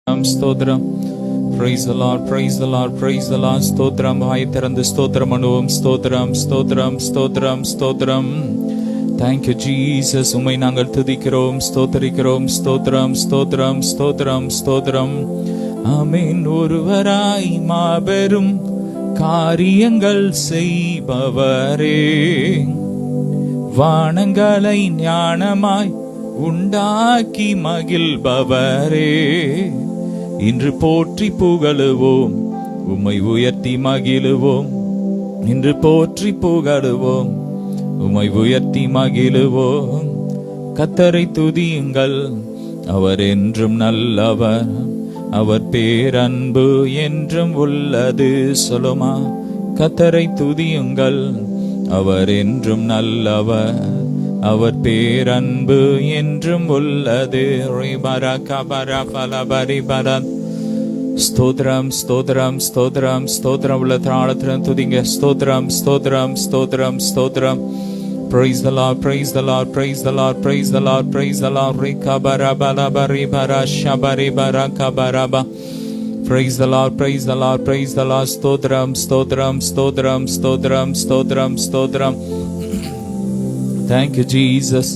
ஸ்தோத்திரம். Praise the Lord, praise the Lord, praise the Lord. ஸ்தோத்திரம். வாய் திறந்து ஸ்தோத்திரம் பண்ணுவோம். ஸ்தோத்திரம், ஸ்தோத்திரம், ஸ்தோத்திரம், ஸ்தோத்திரம். Thank you Jesus. உம்மை நாங்கள் துதிக்கிறோம், ஸ்தோத்திரிக்கிறோம். ஸ்தோத்திரம், ஸ்தோத்திரம், ஸ்தோத்திரம், ஸ்தோத்திரம். ஆமென். ஒருவராய் மாபெரும் காரியங்கள் செய்பவரே, வானங்களை ஞானமாய் உண்டாக்கி மகிழ்பவரே, இன்று போற்றி புகழுவோம், உம்மை உயர்த்தி மகிழுவோம். இன்று போற்றி புகழுவோம், உம்மை உயர்த்தி மகிழுவோம். கர்த்தரை துதியுங்கள், அவர் என்றும் நல்லவர், அவர் பேரன்பு என்றும் உள்ளது. சொல்லுமா, கர்த்தரை துதியுங்கள், அவர் என்றும் நல்லவர், அவர் பேரன்பு என்றும் உள்ளது. ஸ்தோத்திரம், ஸ்தோத்திரம், ஸ்தோத்திரம், ஸ்தோத்திரம். உள்ள தாளத்திலும் துதிங்க. ஸ்தோத்திரம், ஸ்தோத்திரம், ஸ்தோத்திரம், ஸ்தோத்திரம். Praise the Lord, praise the Lord, praise the Lord, praise the Lord, praise the Lord. Praise the Lord, praise the Lord, praise the Lord. ஸ்தோத்திரம், ஸ்தோத்திரம், ஸ்தோத்திரம், ஸ்தோத்திரம், ஸ்தோத்திரம், ஸ்தோத்திரம். Thank you Jesus.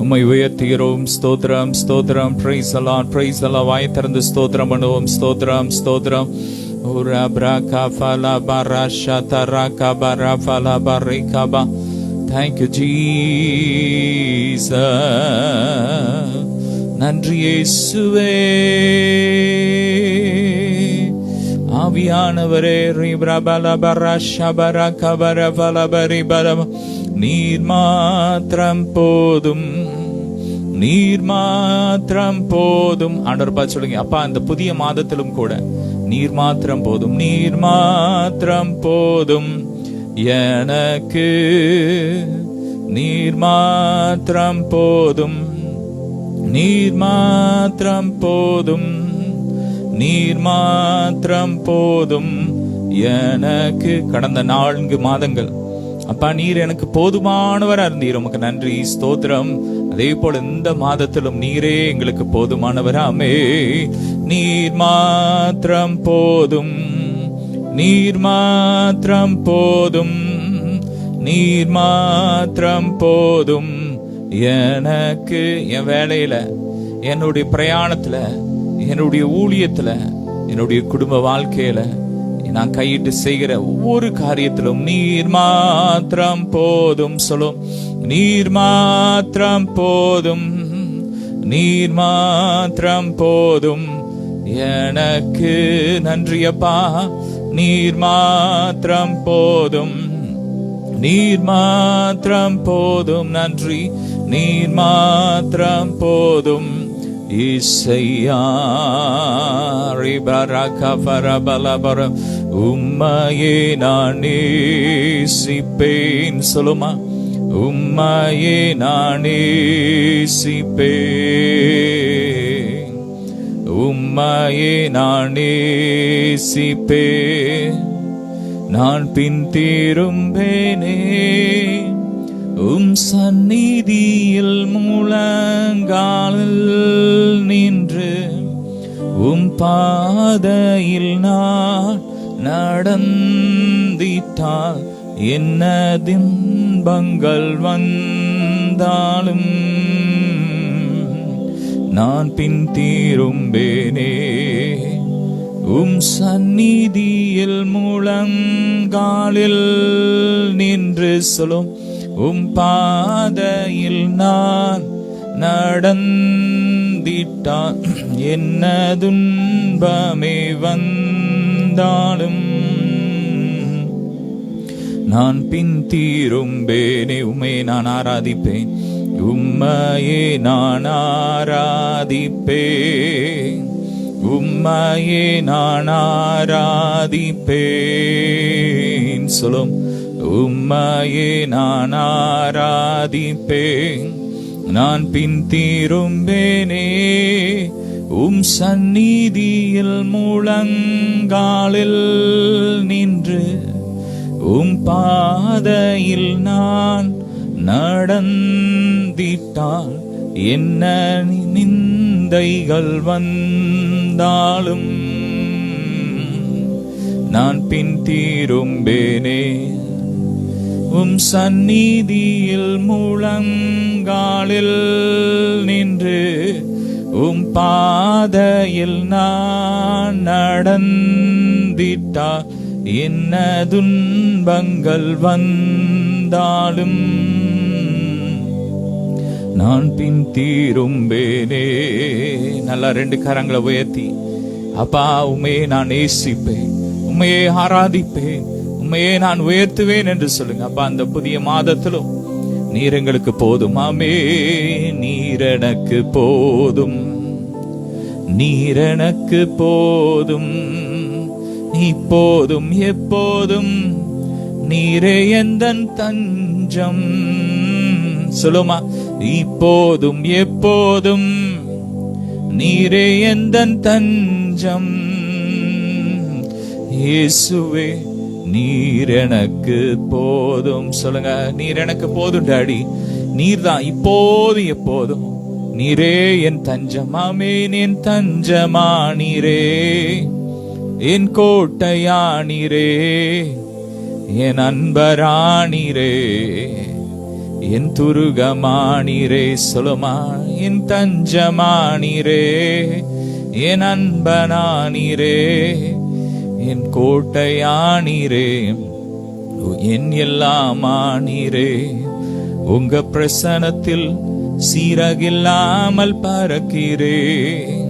உம்மை உயர்த்துகிறோம். ஸ்தோத்திரம், ஸ்தோத்திரம். Praise the Lord, praise the Lord. வாய் திறந்து ஸ்தோத்திரம் பண்ணுவோம். ஸ்தோத்திரம், ஸ்தோத்திரம். Thank you Jesus. நன்றி இயேசுவே. ஆவியானவரே, நீர் மாத்திரம் போதும், நீர் மாத்திரம் போதும். ஆண்டவர் பார்த்து சொல்லுங்க, அப்பா இந்த புதிய மாதத்திலும் கூட நீர் மாத்திரம் போதும், நீர் மாத்திரம் போதும் எனக்கு, நீர் மாத்திரம் போதும், நீர் மாத்திரம் போதும், நீர் மாத்திரம் போதும் எனக்கு. கடந்த 4 மாதங்கள் அப்பா நீர் எனக்கு போதுமானவரா இருந்தீர், உமக்கு நன்றி, ஸ்தோத்திரம். அதே போல இந்த மாதத்திலும் நீரே எங்களுக்கு போதுமானவராமே. நீர் மாத்திரம் போதும், நீர் மாத்திரம் போதும், நீர் மாத்திரம் போதும் எனக்கு. என் வேலையில, என்னுடைய பிரயாணத்துல, என்னுடைய ஊழியத்துல, என்னுடைய குடும்ப வாழ்க்கையில நான் கையிட்டு செய்கிற ஒவ்வொரு காரியத்திலும் நீர் மாத்திரம் போதும். சொல்லும், நீர் மாத்திரம் போதும், நீர் மாத்திரம் போதும் எனக்கு. நன்றி அப்பா. நீர் மாத்திரம் போதும், நீர் மாத்திரம் போதும். நன்றி. நீர் மாத்திரம் போதும் இசையா. உம்மையே நான் நேசிப்பேன். சொல்லுமா, உம்மையே நான் நேசிப்பேன், உம்மையே நான் நேசிப்பேன். நான் பின் திரும்பேனே சந்நிதியில் முழங்காலில் நின்று, பாதையில் நான் நடந்திட்டால் என்ன துன்பங்கள் வந்தாலும் நான் பின் திரும்பேனே. சந்நிதியில் முழங்காலில் நின்று. சொல்லும், பாதையில் நான் நடந்திட்டால் என்ன துன்பமே வந்தாலும் நான் பின் திரும்பேனே. உம்மையே நான் ஆராதிப்பேன், உம்மையே நான் ஆராதிப்பேன், உம்மையே நான் ஆராதிப்பேன். சொல்லும், உம்மையே நான் ஆராதிப்பேன். நான் பின் திரும்பேனே சந்நிதியில் முழங்காலில் நின்று, பாதையில் நான் நடந்திட்டால் என்ன நிந்தைகள் வந்தாலும் நான் பின் திரும்பேனே. உம் சந்நிதியில் முழங்காலில் நின்று உம் பாதையில் நான் நடந்திட்டால் என்ன துன்பங்கள் வந்தாலும் நான் பின் திரும்பேனே. நல்லா 2 கரங்களை உயர்த்தி, அப்பா உம்மையே நான் நேசிப்பேன், உம்மையே ஆராதிப்பேன், உம்மையே நான் உயர்த்துவேன் என்று சொல்லுங்க. அப்பா அந்த புதிய மாதத்திலும் நீர் எங்களுக்கு போதும். ஆமே, நீர் எனக்கு போதும், நீர் எனக்கு போதும், இப்போதும் எப்போதும் நீரே எந்தன் தஞ்சம். சொல்லுமா, இப்போதும் எப்போதும் நீரே எந்தன் தஞ்சம். இயேசுவே நீர் எனக்கு போதும். சொல்லுங்க, நீர் எனக்கு போதும் டாடி. நீர் தான் இப்போதும் எப்போதும், நீரே என் தஞ்சம். ஆமென். என் தஞ்சமா நீரே, என் கோட்டையா நீரே, என் அன்பரா நீரே, என் துருகமா நீரே. சொல்லுமா, என் தஞ்சமா நீரே, என் அன்பனா நீரே, என் கோட்டையா நீரே, என் எல்லாமா நீரே. உங்க பிரசனத்தில் சீரகில்லாமல் பறக்கிறேன்,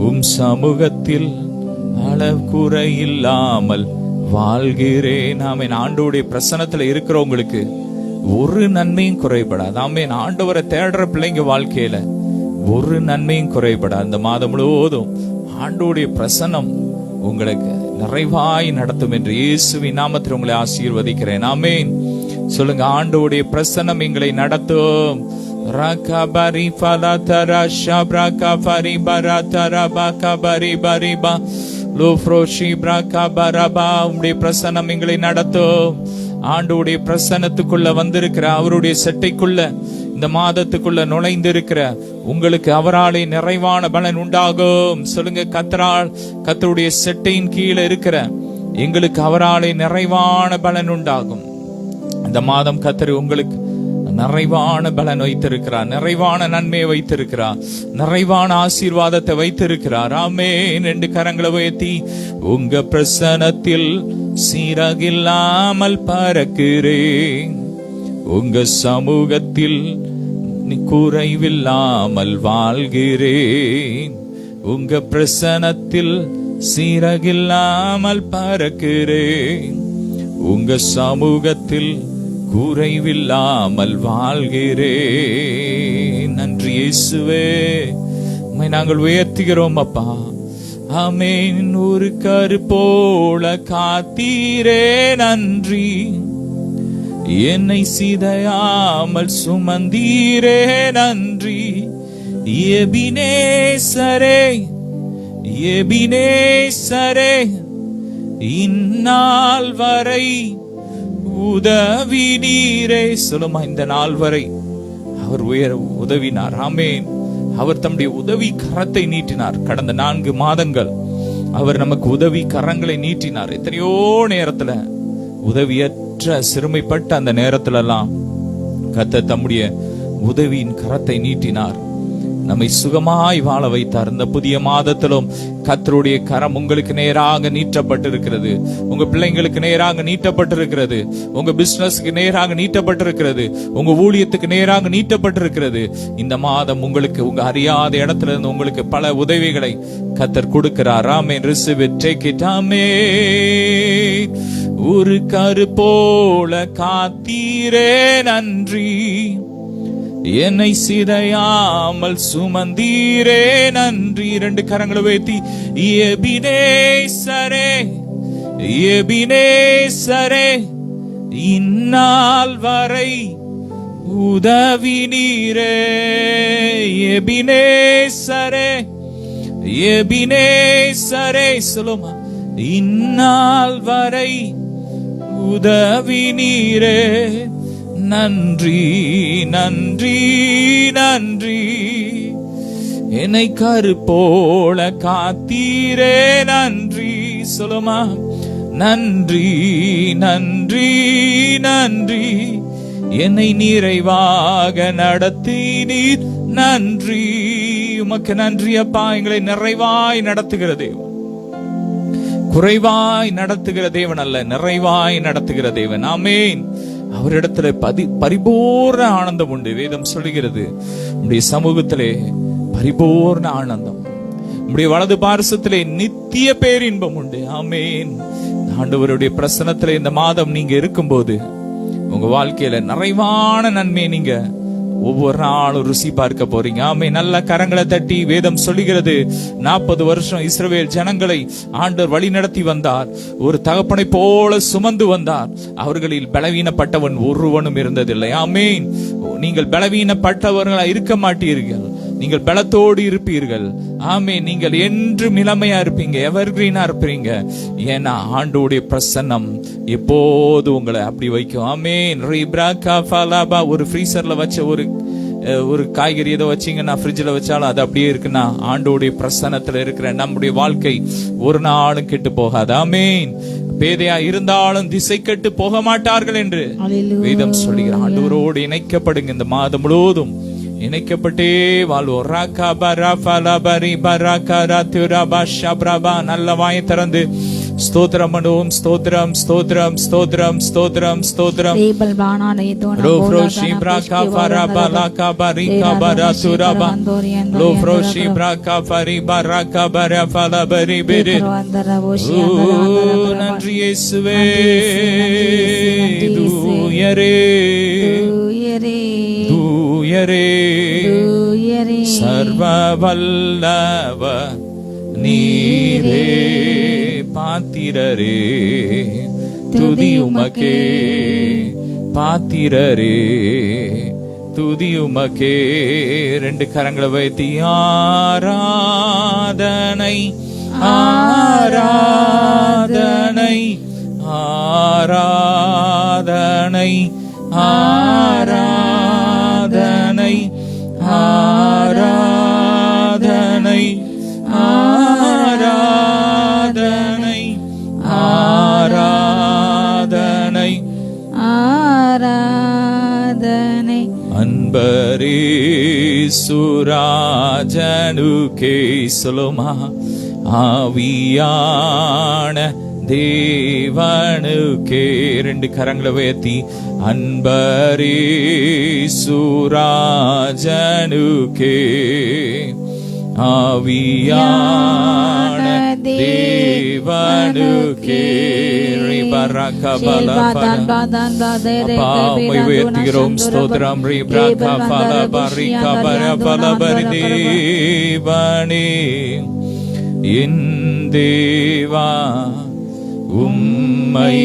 உம் சமூகத்தில் அளவுக்குறை இல்லாமல் வாழ்கிறேன். ஆமென். ஆண்டவருடைய பிரசனத்துல இருக்கிறவங்களுக்கு ஒரு நன்மையும் குறைபடாது. ஆமென். ஆண்டவரை தேடுற பிள்ளைங்க வாழ்க்கையில ஒரு நன்மையும் குறைபடாது. அந்த மாதம் முழுவதும் ஆண்டவருடைய பிரசனம் உங்களுக்கு நிறைவாய் நடத்தும் என்று இயேசுவின் நாமத்தில் உங்களை ஆசீர்வதிக்கிறேன். ஆமென். சொல்லுங்க, ஆண்டவருடைய பிரசனம் எங்களை நடத்தும். ரகபரி ஃபலதர ஷப்ரகபரி பரதரப கபரி பரிபா லோஃப்ரோஷி பிரகபரபா. உம்முடைய பிரசனம் எங்களை நடத்தும். ஆண்டவருடைய பிரசன்னத்துக்குள்ள வந்திருக்கிற, அவருடைய செட்டைக்குள்ள இந்த மாதத்துக்குள்ள நுழைந்து இருக்கிற உங்களுக்கு அவராலே நிறைவான பலன் உண்டாகும். சொல்லுங்க, கர்த்தருடைய செட்டையின் கீழே இருக்கிற எங்களுக்கு அவராலே நிறைவான பலன் உண்டாகும். இந்த மாதம் கர்த்தர் உங்களுக்கு நிறைவான பலன் வைத்திருக்கிறார், நிறைவான நன்மையை வைத்திருக்கிறார், நிறைவான ஆசீர்வாதத்தை வைத்திருக்கிறார். ஆமென். 2 கரங்களை உயர்த்தி, உங்க பிரசனத்தில் சீரகில்லாமல் பறக்கிறேன், உங்க சமூகத்தில் குறைவில்லாமல் வாழ்கிறேன், உங்க பிரசனத்தில் சீரகில்லாமல் பறக்கிறேன், உங்க சமூகத்தில் குறைவில்லாமல் வாழ்கிறேன். நன்றி இயேசுவே, உம்மை நாங்கள் உயர்த்துகிறோம் அப்பா. ஆமென். ஒரு கரு போல காத்தீரே நன்றி, என்னை சிதையாமல் சுமந்தீரே நன்றி. எபினேசரே, எபினேசரே, இந்நாள் வரை உதவி நீரே. சொல்லுமா, இந்த நாள் வரை அவர் உதவினார். ஆமென். அவர் தம்முடைய உதவி கரத்தை நீட்டினார். கடந்த 4 மாதங்கள் அவர் நமக்கு உதவி கரங்களை நீட்டினார். எத்தனையோ நேரத்துல உதவியற்ற சிறுமைப்பட்ட அந்த நேரத்துல எல்லாம் கர்த்தர் தம்முடைய உதவியின் கரத்தை நீட்டினார், நம்மை சுகமாய் வாழ வைத்தார். இந்த புதிய மாதத்திலும் கர்த்தருடைய கரம் உங்களுக்கு நேராக நீட்டப்பட்டிருக்கிறது, உங்க பிள்ளைங்களுக்கு நேராக நீட்டப்பட்டிருக்கிறது, உங்க பிசினஸ்க்கு நேராக நீட்டப்பட்டிருக்கிறது, உங்க ஊழியத்துக்கு நேராக நீட்டப்பட்டிருக்கிறது. இந்த மாதம் உங்களுக்கு உங்க அறியாத இடத்துல இருந்து உங்களுக்கு பல உதவிகளை கர்த்தர் கொடுக்கிறார். ஆமென். Receive it, take it. ஆமென். ஒரு கரு போல காத்தீரே நன்றி, என்னை சிதையாமல் சுமந்தீரே நன்றி. 2 கரங்களை உயர்த்தி, எபினேசரே, எபினேசரே, இந்நாள் வரை உதவி நீரே. எபினேசரே, எபினேசரே. சொல்லுமா, இந்நாள் வரை உதவி நீரே. நன்றி நன்றி நன்றி. என்னை கரு போல காத்தீரே நன்றி. சொல்லுமா, நன்றி நன்றி நன்றி. என்னை நிறைவாக நடத்தினீர் நன்றி. உமக்கு நன்றி அப்பா. எங்களை நிறைவாய் நடத்துகிற தேவன், குறைவாய் நடத்துகிற தேவன் அல்ல, நிறைவாய் நடத்துகிற தேவன். ஆமென். அவரிடத்துல பரிபூர்ண ஆனந்தம் உண்டு. வேதம் சொல்லுகிறது, உம்முடைய சமூகத்திலே பரிபூர்ண ஆனந்தம், உம்முடைய வலது பார்சத்திலே நித்திய பேரின்பம் உண்டு. ஆமென். ஆண்டவருடைய பிரசன்னத்திலே இந்த மாதம் நீங்க இருக்கும்போது உங்க வாழ்க்கையில நிறைவான நன்மையை நீங்க ஒவ்வொரு நாளும் ருசி பார்க்க போறீங்க. ஆமே. நல்ல கரங்களை தட்டி. வேதம் சொல்லுகிறது, 40 வருஷம் இஸ்ரவேல் ஜனங்களை ஆண்டவர் வழி நடத்தி வந்தார். ஒரு தகப்பனை போல சுமந்து வந்தார். அவர்களில் பலவீனப்பட்டவன் ஒருவனும் இருந்ததில்லை. ஆமேன். நீங்கள் பலவீனப்பட்டவர்களா இருக்க மாட்டீர்கள், நீங்கள் பலத்தோடு இருப்பீர்கள். ஆமே. நீங்கள் என்றும் இளமையா இருப்பீங்க, எவர்கிரீனா இருப்பீங்க. ஏன்னா ஆண்டோடைய பிரசன்னம் எப்போது உங்களை அப்படி வைக்கும். ஆமேன். ஒரு ஃப்ரீசர்ல வச்ச ஒரு காய்கறி ஏதோ வச்சீங்கன்னா, ஃப்ரிட்ஜில் வச்சாலும் அது அப்படியே இருக்குன்னா, ஆண்டோடைய பிரசன்னத்துல இருக்கிற நம்முடைய வாழ்க்கை ஒரு நாளும் கெட்டு போகாது. ஆமேன். பேதையா இருந்தாலும் திசை கெட்டு போக மாட்டார்கள் என்று வேதம் சொல்லுகிற. ஆண்டவரோடு இணைக்கப்படுங்க. இந்த மாதம் முழுவதும் இணைக்கப்பட்டே வாழ்வோம். நல்ல வாயை திறந்து ஸ்தோத்திரம் பண்ணுவோம். ஸ்தோத்திரம் ஸ்தோத்திரம் ஸ்தோத்திரம் ஸ்தோத்திரம் ஸ்தோத்திரம். நன்றி இயேசுவே. தூயரே தூயரே சர்வ வல்லவ நீரே பாத்திரரே. துதி உமக்கே பாத்திரரே, துதி உமக்கே. 2 கரங்களை வைத்து ஆராதனை ஆராதனை ஆராதனை ஆராதனை ஆராதனை ஆராதனை ஆராதனை ஆராதனை. அன்பரே சுராஜனுக்கே சொல்லுமா, ஆவியான தேவனுக்கே. 2 கரங்களை உயர்த்தி அன்பரே சுராஜனுக்கே, ஆவியான தேவனுக்கே. உயர்த்துகிறோம். ஸ்தோத்திரம். தேவனே என் தேவா, உம்மை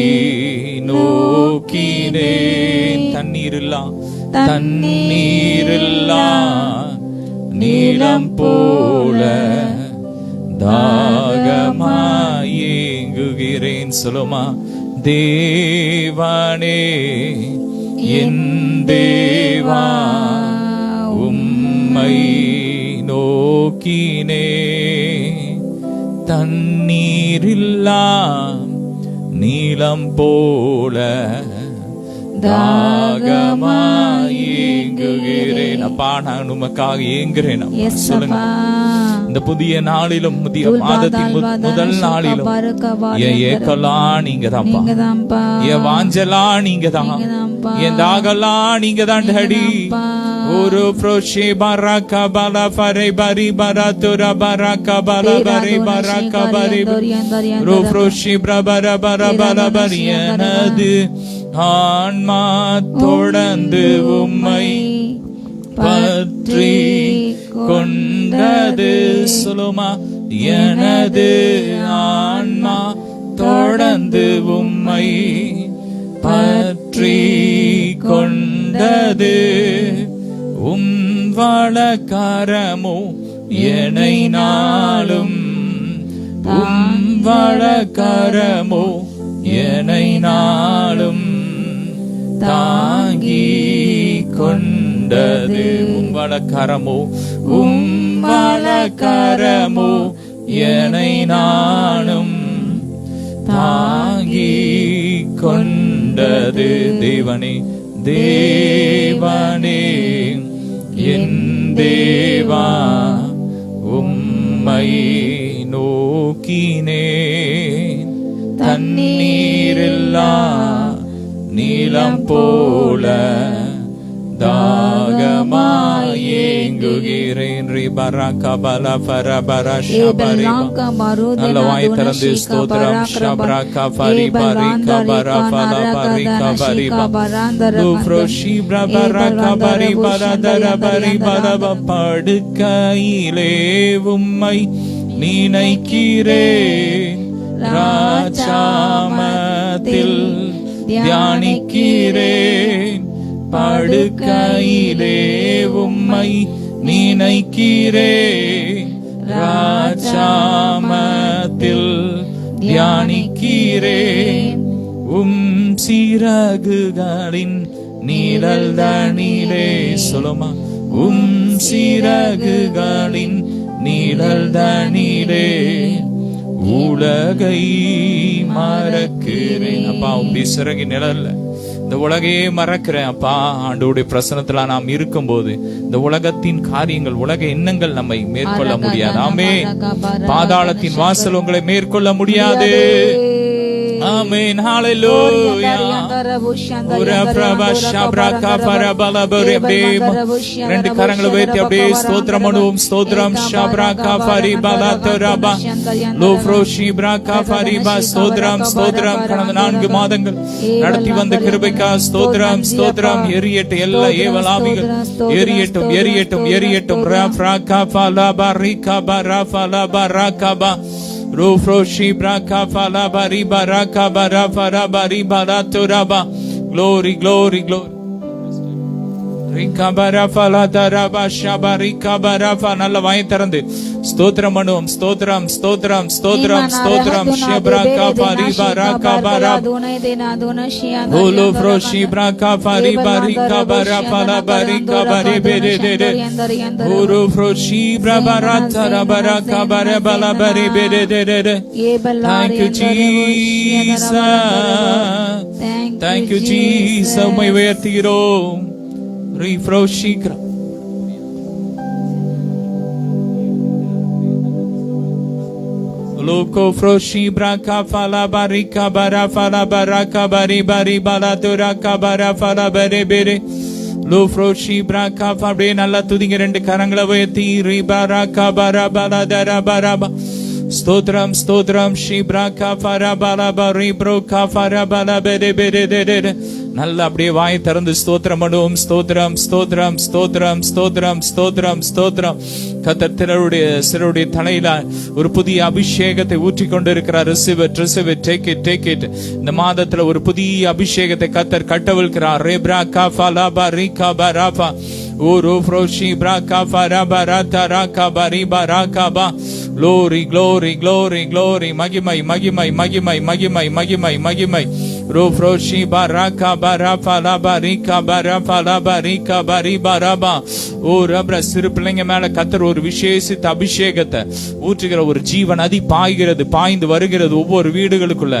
நோக்கினேன். தண்ணீரில்லா தண்ணீரில்லா நீலம் போல தாகமாயேங்குகிறேன். சொல்லுமா, தேவனே என் தேவா, உம்மை நோக்கினே. தண்ணீரில்லா நீலம் போல தாகமாயேங்குகிறேன். அப்பா, நான் உமக்காக ஏங்குகிறேன். சொல்லுங்க. இந்த புதிய நாளிலும் புதிய மாதத்தின் முதல் நாளிலும் என் ஏக்கெல்லாம் நீங்க தான்ப்பா, என் வாஞ்செல்லாம் நீங்க தான், என் தாகெல்லாம் நீங்க தான் டாடி. ஒரு ப்ரோஷே பராக்கா பலா பரை பரி பராத்துரா பராக்கா பலா பரி பராக்கா பரி ரோ ப்ரோஷே பிரபர பர பல பரியனது ஆன்மா தொடர்ந்து உம்மை பற்றி கொண்டது. சொல்லுமா, எனது ஆன்மா தொடர்ந்து உம்மை பற்றி கொண்டது. உம் வலக்கரமோ என்னை நாளும், உம் வலக்கரமோ என்னை நாளும் தாங்கி தாங்கி கொண்டது. உம்பலக்கரமோ உம்பலக்கரமோ என்னை நானும் தாங்கி கொண்டது. தேவனே தேவனே என் தேவா உம்மை நோக்கினேன். தண்ணீரில்லா நீலம் போல தாகமாய் ஏங்குகிறேன். நல்ல வாய் திறந்து ஸ்தோத்திரம். ஷப்ரகா ஃபரிபா ரிகா பரஃபா லபரிகா பரிபா லூஃப்ரோஷி பிரபரகா பரிபா தரபரிபா லப. படுக்கையிலே உம்மை நினைக்கிறேன், ராஜாமத்தில் தியானிக்கிறேன். படுக்கையிலே உம்மை நினைக்கிறேன், ராஜாமத்தில் தியானிக்கிறேன். சிறகுகளின் நீழல் தனிலே சொல்லுமா, சிறகுகளின் நீழல் தனிலே உலகை மறக்கிறேன். அப்பா உம்முடைய சிறகு நிழல்ல இந்த உலகையே மறக்கிறேன் அப்பா. ஆண்டவருடைய பிரசன்னத்துல நாம் இருக்கும் போது இந்த உலகத்தின் காரியங்கள், உலக எண்ணங்கள் நம்மை மேற்கொள்ள முடியாது. ஆமென். பாதாளத்தின் வாசல் உங்களை மேற்கொள்ள முடியாது. ஆமென். ஹalleluya. ரெண்டு கரங்களை உயர்த்தி அப்படியே ஸ்தோத்திரம் பண்ணுவோம். ஸ்தோத்திரம். ஷப்ரகா ஃபரிபா தரபா லோஃப்ரோஷி பிரகா ஃபரிபா. ஸ்தோத்திரம் ஸ்தோத்திரம். கடந்த 4 மாதங்கள் நடத்தி வந்த கிருபைக்கா ஸ்தோத்திரம் ஸ்தோத்திரம். எரியட்டும் எல்லா ஏவலாவிகள், எரியட்டும் எரியட்டும் எரியட்டும். ரஃப்ரகா ஃபலபா ரிகா பரஃபா லபா ரகபா Rufroshi braka fala bari baraka bara fara bari baraturaba. Glory, glory, glory. Rika bara fala daraba shabarika bara fa. நல்ல வாய் திறந்து ஸ்தோத்திரம் பண்ணுவோம். ஸ்தோத்திரம் ஸ்தோத்திரம் ஸ்தோத்திரம் ஸ்தோத்திரம். ஷப்ரகா ஃபரிபா ரகா bara Rufroshi braka fariba rika bara fala barika bare bere de Rufroshi brabarata rabaraka bare bala bare bere de. Thank you Jesus, thank you Jesus. உம்மை உயர்த்துகிறோம். Refroshi Loko froshi braka fala barika bara fala baraka bari bari bala duraka bara fala bere bere lo froshi braka fabe. நல்ல துதிங்க. ரெண்டு கரங்களை உயர்த்தி ரிபரகா bara bala dara baraba. ஸ்தோத்திரம் ஸ்தோத்திரம். ஷிப்ரகா ஃபரா பலா பரி ப்ரோகா ஃபரா பலா பெரே பெரே பெரே. நல்ல அப்படியே வாய் திறந்து ஸ்தோத்திரம் பண்ணுவோம். ஸ்தோத்திரம் ஸ்தோத்திரம் ஸ்தோத்திரம் ஸ்தோத்திரம் ஸ்தோத்திரம் ஸ்தோத்திரம். கர்த்தர் சிலருடைய தலையில ஒரு புதிய அபிஷேகத்தை ஊற்றி கொண்டிருக்கிறார். Receive it, receive it, take it, take it. இந்த மாதத்துல ஒரு புதிய அபிஷேகத்தை கர்த்தர் கட்டவிழ்க்கிறார். ரேப்ரகா ஃபலா பரிகா பராஃபா ஓ ரோஃப்ரோஷி பிரகா ஃபரா பராதா ரகா பரி பராகபா. Glory, glory, glory, glory. மகிமை மகிமை மகிமை மகிமை மகிமை மகிமை. Rofroshi baraka barafa la barika barafa la barika bari baraba. ஓ ரப்ர சிறு பிள்ளைங்க மேல கர்த்தர் ஒரு விசேஷித்த அபிஷேகத்தை ஊற்றுகிற ஒரு ஜீவ நதி பாய்கிறது, பாய்ந்து வருகிறது ஒவ்வொரு வீடுகளுக்குள்ள.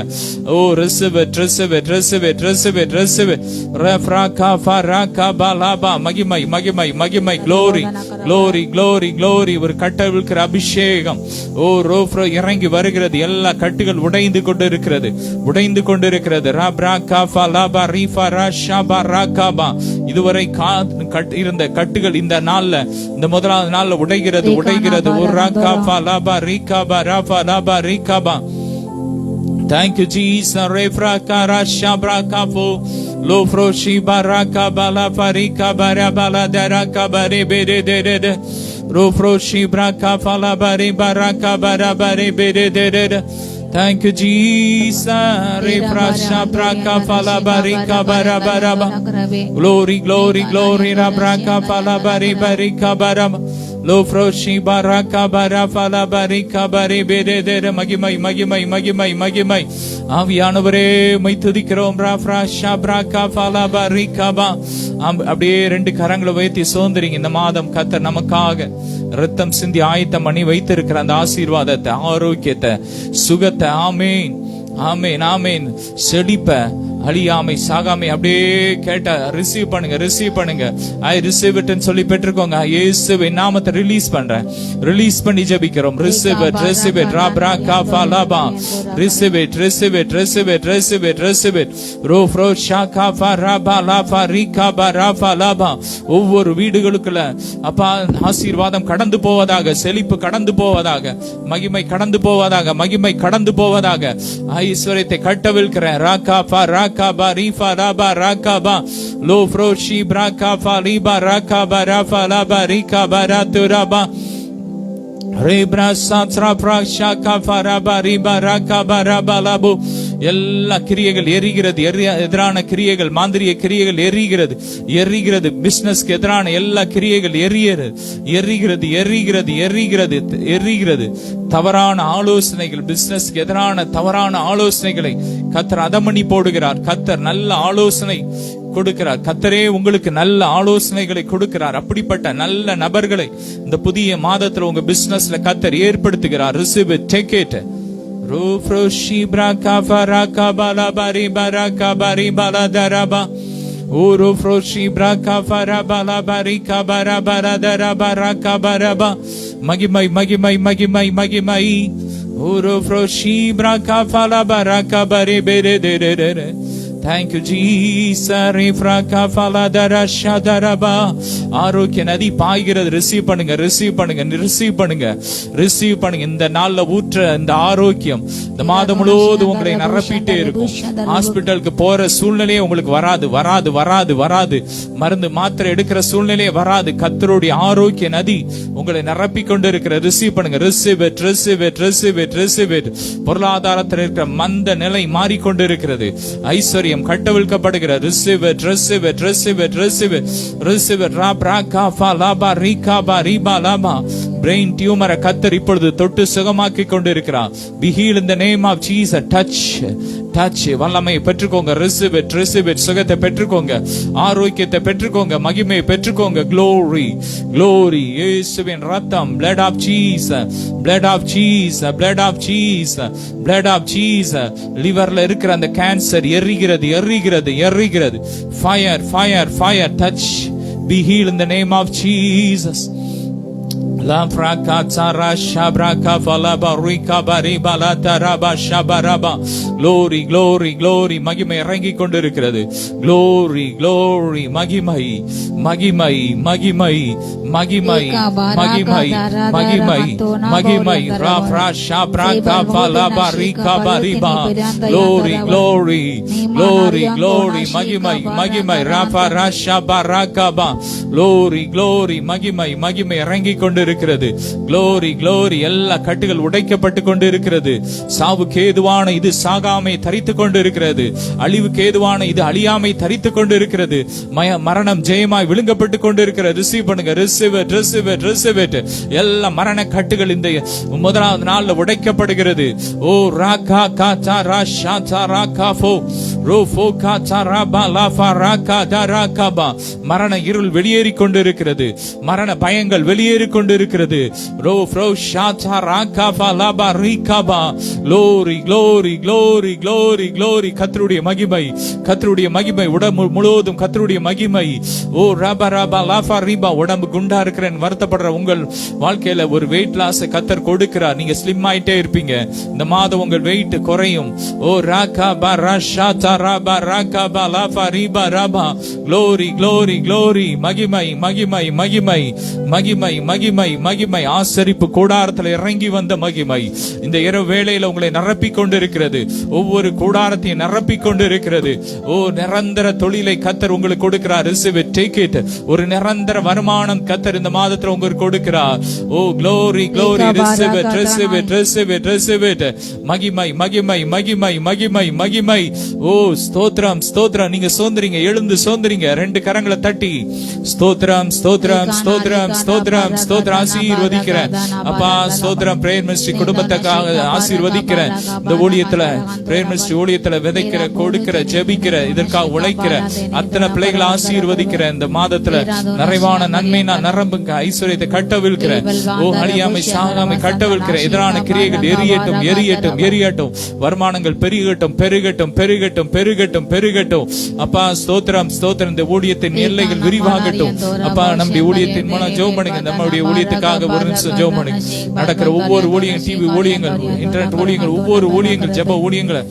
Oh receive it, receive it, receive it, receive it, receive it. ரஃப்ரகா ஃபரகா பலபா. மகிமை மகிமை மகிமை. glory, glory, glory, glory. ஒரு கட்டவிழ்க்கிற அபிஷேகம் ஓ ரோஃப்ரோ இறங்கி வருகிறது. எல்லா கட்டுகள் உடைந்து கொண்டு இருக்கிறது, உடைந்து கொண்டு இருக்கிறது. ரப்ரகா ஃபலபா ரிஃபரா ஷபா ரகபா. இதுவரை இருந்த கட்டுகள் இந்த நாள்ல, இந்த முதலாவது நாள்ல உடைகிறது, உடைகிறது. Thank you Jesus. Refraka rasha brakafo lofro shiba raka bala farika bara bala daraka bare bere de rofro shibra kafala bare baraka bara bare bere de. Thank you Jesus. Refrasha braka fala barika bara bara. Glory, glory, glory. Rabraka fala bari barika bara. லோ ஃப்ரோஷி பராகா பராஃபலா பரிகா பரி பேரேதேர மகிமை மகிமை மகிமை மகிமை. ஆவியானவரே மை துதிக்கிறோம். ராஃப்ரா ஷப்ராகா ஃபலா பரிகாபா. அப்படியே 2 கரங்களை வைத்து சோந்தரிங்க. இந்த மாதம் கர்த்தர் நமக்காக ரத்தம் சிந்தி ஆயத்தம் பண்ணி வைத்திருக்கிற அந்த ஆசீர்வாதத்தை, ஆரோக்கியத்தை, சுகத்தை, ஆமேன் ஆமேன் ஆமேன், செழிப்ப, அழியாமை, சாகாமை அப்படியே கேட்ட ரிசீவ் பண்ணுங்க, ரிசீவ் பண்ணுங்க. ஐ ரிசீவ் இட்னு சொல்லி பெற்றுக்கோங்க. இயேசுவின் நாமத்தை ரிலீஸ் பண்றேன், ரிலீஸ் பண்ணி ஜெபிக்கிறோம். Receive it, receive it. ராப்ரா காஃபா லாபா. Receive it, receive it, receive it, receive it, receive it. ரோஃப்ரோ ஷாகாஃபா ராபா லாஃபா ரீகாபா ராஃபா லாபா. ஒவ்வொரு வீடுகளுக்குள்ள அப்பா ஆசீர்வாதம் கடந்து போவதாக, செழிப்பு கடந்து போவதாக, மகிமை கடந்து போவதாக, மகிமை கடந்து போவதாக. ஐஸ்வர்யத்தை கட்டவிழ்க்கிறேன். ராகாபா ராகாபா ரீஃபா ராபா ராகாபா. லோ ஃப்ரோஷி பிராகாபா ரீபா ராகாபா ராஃபா லாபா ரீகாபா ராதுராபா. ரேப்ரா சாத்ரா பிராஷா காஃபா ராபா ரீபா ராகாபா ராபா லாபு. எல்லா கிரியைகள் எரிகிறது, எதிரான கிரியைகள், மாந்திரிய கிரியைகள் எரிகிறது, எரிகிறது. பிசினஸ்க்கு எதிரான எல்லா கிரியைகள் எரிகிறது, எரிகிறது, எரிகிறது, எரிகிறது, எரிகிறது. தவறான ஆலோசனைகள், பிசினஸ்க்கு எதிரான தவறான ஆலோசனைகளை கர்த்தர் அதமணி போடுகிறார். கர்த்தர் நல்ல ஆலோசனை கொடுக்கிறார். கர்த்தரே உங்களுக்கு நல்ல ஆலோசனைகளை கொடுக்கிறார். அப்படிப்பட்ட நல்ல நபர்களை இந்த புதிய மாதத்துல உங்க பிசினஸ்ல கர்த்தர் ஏற்படுத்துகிறார். Receive it, take it. ரூஃப்ரோஷி பிராகாஃபா ராகாபா லாபாரி பராகாபாரி பலதரபா. ஓரோ ஃப்ரோஷி பிராகாஃபா ராபா லாபாரி காபாரா பலதரபா ராகாபரபா. மகிமை மகிமை மகிமை மகிமை. ஓரோ ஃப்ரோஷி பிராகாஃபா லாபா ராகாபாரி பேரேதேரேரே. Thank you Jesus. Rifraka faladara shadaraba. ஆரோக்கிய நதி பாய்கிறது. ரிசீவ் பண்ணுங்க, ரிசீவ் பண்ணுங்க, ரிசீவ் பண்ணுங்க, ரிசீவ் பண்ணுங்க. இந்த நாள்ல ஊற்ற இந்த ஆரோக்கியம் இந்த மாதம் முழுவதும் உங்களை நிரப்பிட்டே இருக்கும். ஹாஸ்பிட்டலுக்கு போற சூழ்நிலையே உங்களுக்கு வராது, வராது, வராது, வராது. மருந்து மாத்திரை எடுக்கிற சூழ்நிலையே வராது. கர்த்தருடைய ஆரோக்கிய நதி உங்களை நிரப்பி கொண்டு இருக்கிற. ரிசீவ் பண்ணுங்க. Receive it, receive it, receive it, receive it. பொருளாதாரத்தில் இருக்கிற மந்த நிலை மாறிக்கொண்டு இருக்கிறது. ஐஸ்வர்யம் கட்டவிழ்க்கப்படுகிற. Receive it, receive it, receive it, receive it, receive it. ராபா லாபா ரீகாபா ரீபா லாபா. பிரெயின் டியூமரை கர்த்தர் இப்பொழுது தொட்டு சுகமாக்கி கொண்டிருக்கிறார். Be healed in the name of Jesus. Touch வல்லமையை பெற்றுக்கோங்க. Receive it, receive it. சுகத்தை பெற்றுக்கோங்க, ஆரோக்கியத்தை பெற்றுக்கோங்க, மகிமையை பெற்றுக்கோங்க. glory glory. இயேசுவின் ரத்தம், blood of Jesus, blood of Jesus, blood of Jesus, blood of Jesus. லிவர்ல இருக்கிற அந்த கேன்சர் எரிகிறது, எரிகிறது, எரிகிறது. Fire fire fire. Touch. Be healed in the name of Jesus. La fraka tsara shabraka falaba rika bari balata raba shabaraba. Glory glory glory. மகிமை இறங்கி கொண்டிருக்கிறது. Glory glory. மகிமை மகிமை மகிமை மகிமை மகிமை மகிமை மகிமை. ராஃப்ரா ஷாப்ராகா falaba rika bariba. Glory glory glory glory. மகிமை மகிமை. ராஃபா ராஷா பராகபா. Glory glory. மகிமை மகிமை இறங்கி கொண்டிருக்கிறது. Glory glory. எல்லா கட்டுகள் உடைக்கப்பட்டு கொண்டு இருக்கிறது. சாவுக்கு ஏதுவான இது சாகாமை தரித்து கொண்டு இருக்கிறது. அழிவுக்கு ஏதுவான இது அழியாமை தரித்து கொண்டு இருக்கிறது. மரணம் ஜெயமாய் விழுங்கப்பட்டு கொண்டு இருக்கிறது. ரிசீவ் பண்ணுங்க. Receive it, receive it, receive it. எல்லா மரண கட்டுகள் இந்த முதலாவது நாள்ல உடைக்கப்படுகிறது. ஓ ராகா காச்சா ராஷா ராகாஃபோ ரோஃபோ காச்சா ராபா லாஃபா ராகா தராகாபா. மரண இருள் வெளியேறி கொண்டு இருக்கிறது. மரண பயங்கள் வெளியேறி கொண்டு இருக்கிறது. ரோ ஃப்ரோ ஷாச்சா ராகாபா lava ரீகாபா. glory glory glory glory glory. கர்த்தருடைய மகிமை, கர்த்தருடைய மகிமை உடம்பு முழுவதும் கர்த்தருடைய மகிமை. ஓ ரபா ரபா லாஃபா ரீபா. உடம்பு குண்டா இருக்கிறேன் வருத்தப்படுற உங்கள் வாழ்க்கையில ஒரு வெயிட் லாஸ் கர்த்தர் கொடுக்கிறார். நீங்க ஸ்லிம் ஆயிட்டே இருப்பீங்க. இந்த மாதம் உங்கள் வெயிட் குறையும். ஓ ராகாபா ராஷா ரபா ராகாபா லாஃபா ரீபா ரபா. glory glory glory. மகிமை மகிமை மகிமை மகிமை மகிமை மகிமை. ஆசரிப்பு கூடாரத்தில் இறங்கி வந்த மகிமை இந்த இரவு வேளையில உங்களை நிரப்பிக் கொண்டிருக்கிறது. ஒவ்வொரு கூடாரத்தையும் நிரப்பிக் கொண்டிருக்கிறது. ஓ நிரந்தர தொழிலை கர்த்தர் உங்களுக்கு கொடுக்கிறார். Receive it, take it. ஒரு நிரந்தர வருமானம் கர்த்தர் இந்த மாதத்துல உங்களுக்கு கொடுக்கிறார். ஓ glory glory. Receive it, receive it, receive it, receive it. மகிமை மகிமை மகிமை மகிமை மகிமை. ஓ ஸ்தோத்திரம் ஸ்தோத்திரம். நீங்க சோந்தரிங்க, எழுந்து சோந்தரிங்க. 2 கரங்களை தட்டி ஸ்தோத்திரம் ஸ்தோத்திரம் ஸ்தோத்திரம் ஸ்தோத்திரம் ஸ்தோத்திரம். ஆசீர்வதிக்கிறேன் அப்பா. ஸ்தோத்திரம். பிரேயர் மினிஸ்ட்ரி குடும்பத்துக்காக ஆசீர்வதிக்கிறேன். இந்த ஊழியத்துல பிரேயர் மினிஸ்ட்ரி ஊழியத்துல விதைக்கிற, கொடுக்கிற, ஜெபிக்கிற, இதற்காக உழைக்கிற அத்தனை பிள்ளைகளை ஆசீர்வதிக்கிற. இந்த மாதத்துல நிறைவான நன்மை நான் நிரம்புங்க, ஐஸ்வர்யத்தை கட்டவிழ்கிற, ஓ அழியாமை சாகாமை கட்டவிழ்கிற. எதிரான கிரியைகள் எரியட்டும், எரியட்டும், எரியட்டும். வருமானங்கள் பெருகட்டும், பெருகட்டும், பெருகட்டும், பெருகட்டும், பெருகட்டும். அப்பா ஸ்தோத்திரம், ஸ்தோத்திரம். இந்த ஊழியத்தின் எல்லைகள் விரிவாகட்டும் அப்பா. நம்முடைய ஊழியத்தின் மூலம் ஜெபம் பண்ணுங்க. நம்முடைய ஊழியத்துக்காக ஒரு நிமிஷம் ஜெபம் பண்ணுங்க. நடக்கிற ஒவ்வொரு ஊழியங்கள், டிவி ஊழியங்கள், இன்டர்நெட் ஊழியங்கள், ஒவ்வொரு ஊழியங்கள், ஜெப ஊழியங்களை,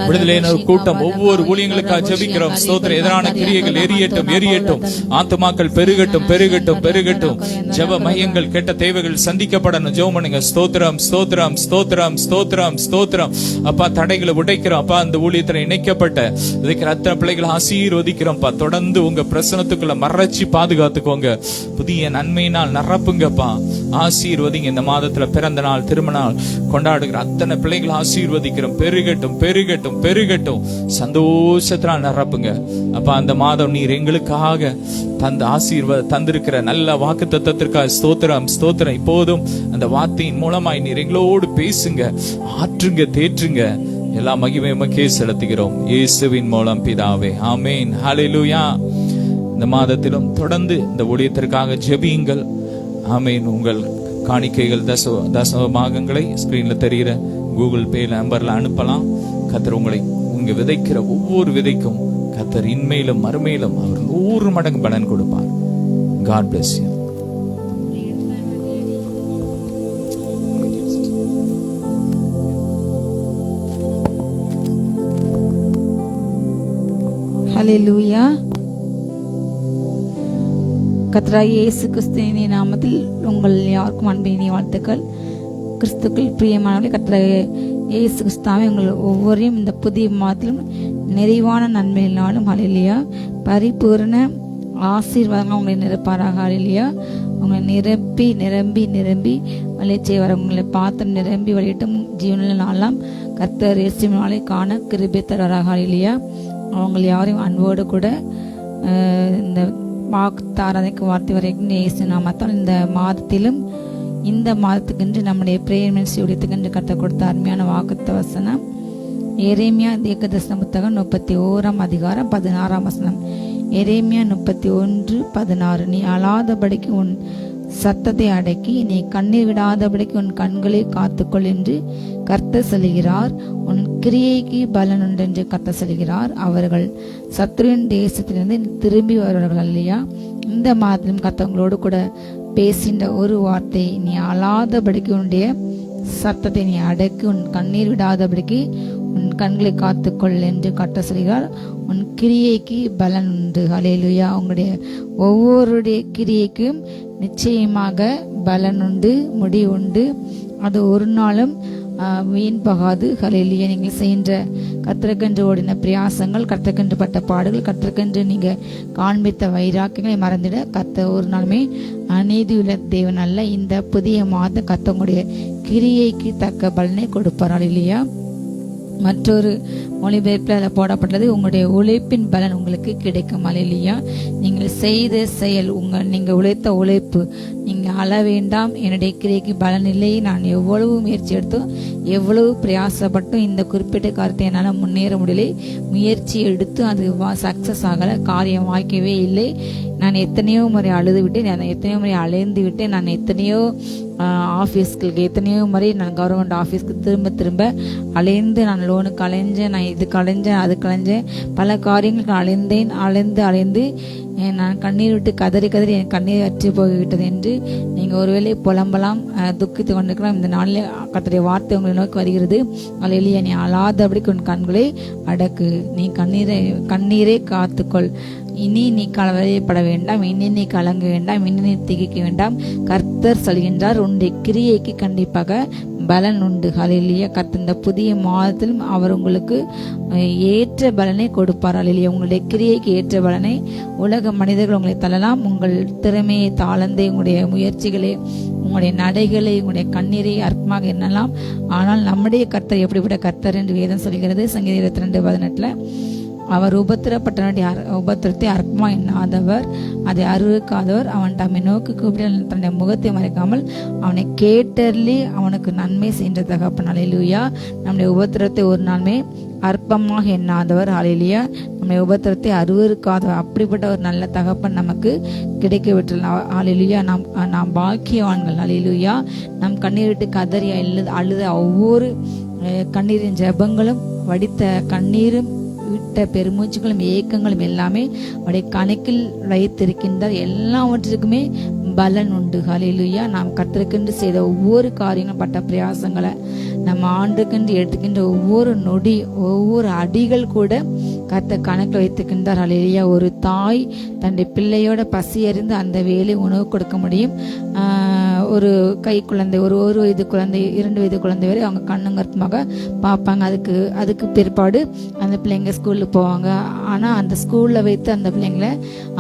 விடுதலையின் கூட்டம், ஒவ்வொரு ஊழியங்களுக்காக ஜெபிக்கிறோம். ஸ்தோத்திரம். எதிரான கிரியைகள் எரியட்டும், எரியட்டும். ஆத்துமாக்கள் பெருகட்டும், பெருகட்டும், பெருகட்டும். ஜெப மையங்கள், கெட்ட தேவைகள் சந்திக்கப்படணும். ஜெபம் பண்ணுங்க. ஸ்தோத்திரம், ஸ்தோத்திரம், ஸ்தோத்திரம், ஸ்தோத்திரம், ஸ்தோத்திரம். அப்பா தடைகளை உடைக்கிறோம் அப்பா. அந்த ஊழியத்தில் இணைக்கப்பட்ட இருக்கிற அத்தனை பிள்ளைகளை ஆசீர்வதிக்கிறோம்ப்பா. தொடர்ந்து உங்க பிரசனத்துக்குள்ள மறைச்சி பாதுகாத்துக்கோங்க. புதிய நன்மையினால் நிரப்புங்கப்பா. ஆசீர்வதிங்க. இந்த மாதத்துல பிறந்த நாள், திருமண நாள் கொண்டாடுகிற அத்தனை பிள்ளைகளை ஆசீர்வதிக்கிறோம். பெருகட்டும், பெருகட்டும், பெருகட்டும். சந்தோஷத்தினால் நிரப்புங்க அப்பா. அந்த மாதம் நீர் எங்களுக்காக தந்த தந்திருக்கிற நல்ல வாக்கு தத்தத்திற்காக ஸ்தோத்திரம், ஸ்தோத்திரம். இப்போதும் அந்த வார்த்தையின் மூலமாய் நீர் எங்களோடு பேசுங்க, ஆற்றுங்க, தேற்றுங்க. எல்லா மகிமையுமக்கே செலுத்துகிறோம் இயேசுவின் மூலம் பிதாவே, ஆமேன். ஹல்லேலூயா. இந்த மாதத்திலும் தொடர்ந்து இந்த ஊழியத்திற்காக ஜெபியுங்கள். ஆமேன். உங்கள் காணிக்கைகள், தசமபாகங்களை ஸ்கிரீன்ல தெரிகிற கூகுள் பே நம்பர்ல அனுப்பலாம். கர்த்தர் உங்களை உங்க விதைக்கிற ஒவ்வொரு விதைக்கும் கர்த்தர் இன்மையிலும் மறுமையிலும் அவர் 100 மடங்கு பலன் கொடுப்பார். God bless you. ஹல்லேலூயா. கர்த்தராகிய இயேசு கிறிஸ்துவின் நாமத்தில் உங்கள் யாருக்கும் அன்பின் வாழ்த்துக்கள். கிறிஸ்துக்கள் பிரியமானவர்களே, கர்த்தராகிய இயேசு கிறிஸ்துவே உங்கள் ஒவ்வொருவரையும் இந்த புதிய மாதத்திலும் நிறைவான நன்மையினாலும் ஹல்லேலூயா பரிபூர்ண ஆசீர்வாதங்கள் உங்களை நிரப்பாராக. ஹல்லேலூயா. உங்களை நிரப்பி நிரம்பி நிரம்பி வளர்ச்சியை வர உங்களை பாத்திரம் நிரம்பி வழியிட்டும் ஜீவனில் நாளாம் கர்த்தர் இயேசுவின் நாளை காண கிருபை தருவாராக. ஹல்லேலூயா. அவங்க யாரையும் அன்போடு கூட இந்த வாக்கு வார்த்தை வரைக்கும் இயேசு நாமத்தால் இந்த மாதத்திலும் இந்த மாதத்துக்கென்று நம்முடைய பிரேயர் மினிஸ்ட்ரி ஊழியத்துக்கென்று கர்த்தர் கொடுத்த அருமையான வாக்குத்த வசனம் எரேமியா தீர்க்கதரிசன புத்தகம் 31 அதிகாரம் 16 வசனம். எரேமியா 31:16. நீ அழாதபடிக்கு உன் சத்தத்தை அடக்கி நீ கண்ணீர் விடாதபடிக்கு உன் கண்களை காத்துக்கொள் என்று கர்த்தர் சொல்கிறார். உன் கிரியைக்கு பலன் உண்டு என்று கர்த்தர் சொல்கிறார். அவர்கள் சத்ருவின் தேசத்திலிருந்து திரும்பி வருவார்கள் இல்லையா. இந்த மாதத்திலும் கர்த்தவங்களோடு கூட பேசின்ற ஒரு வார்த்தை, நீ அழாதபடிக்கு உன்னுடைய சத்தத்தை நீ அடக்கி உன் கண்ணீர் விடாதபடிக்கு உன் கண்களை காத்துக்கொள் என்று கர்த்தர் சொல்கிறார். உன் கிரியைக்கு பலன் உண்டு. ஹல்லேலூயா. உங்களுடைய ஒவ்வொருடைய கிரியைக்கும் நிச்சயமாக பலன் உண்டு, முடிவு உண்டு. அது ஒரு நாளும் வீண் போகாது. ஹல்லேலூயா. நீங்கள் செய்கின்ற கர்த்தருக்கென்று ஓடின பிரயாசங்கள், கர்த்தருக்கென்று பட்ட பாடுகள், கர்த்தருக்கென்று நீங்கள் காண்பித்த வைராக்கியங்களை மறந்திட கர்த்தர் ஒரு நாளுமே அநீதியுள்ள தேவன் அல்ல. இந்த புதிய மாதம் கர்த்தருடைய கிரியைக்கு தக்க பலனை கொடுப்பார். ஹல்லேலூயா. மற்றொரு மொழிபெயர்ப்பில் அதில் போடப்பட்டது, உங்களுடைய உழைப்பின் பலன் உங்களுக்கு கிடைக்கும். ஹல்லேலூயா. நீங்கள் செய்த செயல், நீங்கள் உழைத்த உழைப்பு, நீங்கள் அழ வேண்டாம், என்னுடைய கிரியைக்கு பலன் இல்லை, நான் எவ்வளவு முயற்சி எடுத்தோம், எவ்வளவு பிரயாசப்பட்டும் இந்த குறிப்பிட்ட காரியத்தை என்னால் முன்னேற முடியலை, முயற்சி எடுத்து அது சக்ஸஸ் ஆகலை, காரியம் வாய்க்கவே இல்லை, நான் எத்தனையோ முறை அழுது விட்டேன், நான் எத்தனையோ முறை அலைந்து விட்டேன், நான் எத்தனையோ ஆஃபீஸ்களுக்கு எத்தனையோ முறை நான் கவர்மெண்ட் ஆஃபீஸ்க்கு திரும்ப திரும்ப அலைந்து, நான் லோனுக்கு அலைஞ்சேன், நான் இதுக்கு அலைஞ்சேன், அதுக்கு அலைஞ்சேன், பல காரியங்களுக்கு அலைந்து நான் கண்ணீர் விட்டு கதறி என் கண்ணீர் அற்றி போய்விட்டது என்று நீங்கள் ஒருவேளை புலம்பலாம், துக்கித்து கொண்டிருக்கலாம். இந்த நாளில் கர்த்தருடைய வார்த்தை உங்களை நோக்கி வருகிறது. ஹல்லேலூயா. நீ அழாதபடிக்கு உன் கண்களை அடக்கு, நீ கண்ணீரை காத்துக்கொள், இனி நீ கவலைப்பட வேண்டாம், இனி நீ கலங்க வேண்டாம், இனி நீ திகைக்க வேண்டாம். கர்த்தர் சொல்கின்றார், உன்னுடைய கிரியைக்கு கண்டிப்பாக பலன் உண்டு. ஹல்லேலூயா. கர்த்தர் இந்த புதிய மாதத்திலும் அவர் உங்களுக்கு ஏற்ற பலனை கொடுப்பார். ஹல்லேலூயா. உங்களுடைய கிரியைக்கு ஏற்ற பலனை உலக மனிதர்கள் உங்களை தள்ளலாம், உங்கள் திறமையை தாளந்தை, உங்களுடைய முயற்சிகளை, உங்களுடைய நடைகளை, உங்களுடைய கண்ணீரை அற்பமாக எண்ணலாம். ஆனால் நம்முடைய கர்த்தர் எப்படிப்பட்ட கர்த்தர் என்று வேதம் சொல்கிறது. சங்கீதம் 22:18 அவர் உபத்திரப்பட்டனுடைய உபத்திரத்தை அற்பமாக எண்ணாதவர், அதை அருவருக்காதவர். அவன் தம்மை நோக்கி கூப்பிட தன்னுடைய முகத்தை மறைக்காமல் அவனை கேட்டர்லி அவனுக்கு நன்மை செய்கின்ற தகப்பன். அல்லேலூயா. நம்முடைய உபத்திரத்தை ஒரு நாளுமே அற்பமாக எண்ணாதவர். அல்லேலூயா. நம்முடைய உபத்திரத்தை அருவருக்காதவர். அப்படிப்பட்ட ஒரு நல்ல தகப்பன் நமக்கு கிடைக்க விட்டுலாம். அல்லேலூயா. நாம் பாக்கியவான்கள். அல்லேலூயா. நம் கண்ணீர் விட்டு கதறி அழுத ஒவ்வொரு கண்ணீரின் ஜெபங்களும், வடித்த கண்ணீரும், விட்ட பெருமூச்சுகளும், ஏக்கங்களும் எல்லாமே அவருடைய கணக்கில் வைத்திருக்கின்றார். எல்லாவற்றிற்குமே பலன் உண்டு. ஹல்லேலூயா. நாம் கர்த்தருக்கென்று செய்த ஒவ்வொரு காரியங்களும், பட்ட பிரயாசங்களை, நம்ம ஆண்டுக்கென்று எடுத்துக்கின்ற ஒவ்வொரு நொடி, ஒவ்வொரு அடிகள் கூட கர்த்தர் கணக்கில் வைத்துக்கின்றார். ஹல்லேலூயா. ஒரு தாய் தன்னுடைய பிள்ளையோட பசி அறிந்து அந்த வேலை உணவு கொடுக்க முடியும். ஒரு கை குழந்தை, ஒரு வயது குழந்தை, 2 வயது குழந்தை வரை அவங்க கண்ணுங்கருத்துமாக பார்ப்பாங்க. அதுக்கு பிற்பாடு அந்த பிள்ளைங்க ஸ்கூலுக்கு போவாங்க. ஆனால் அந்த ஸ்கூலில் வைத்து அந்த பிள்ளைங்களை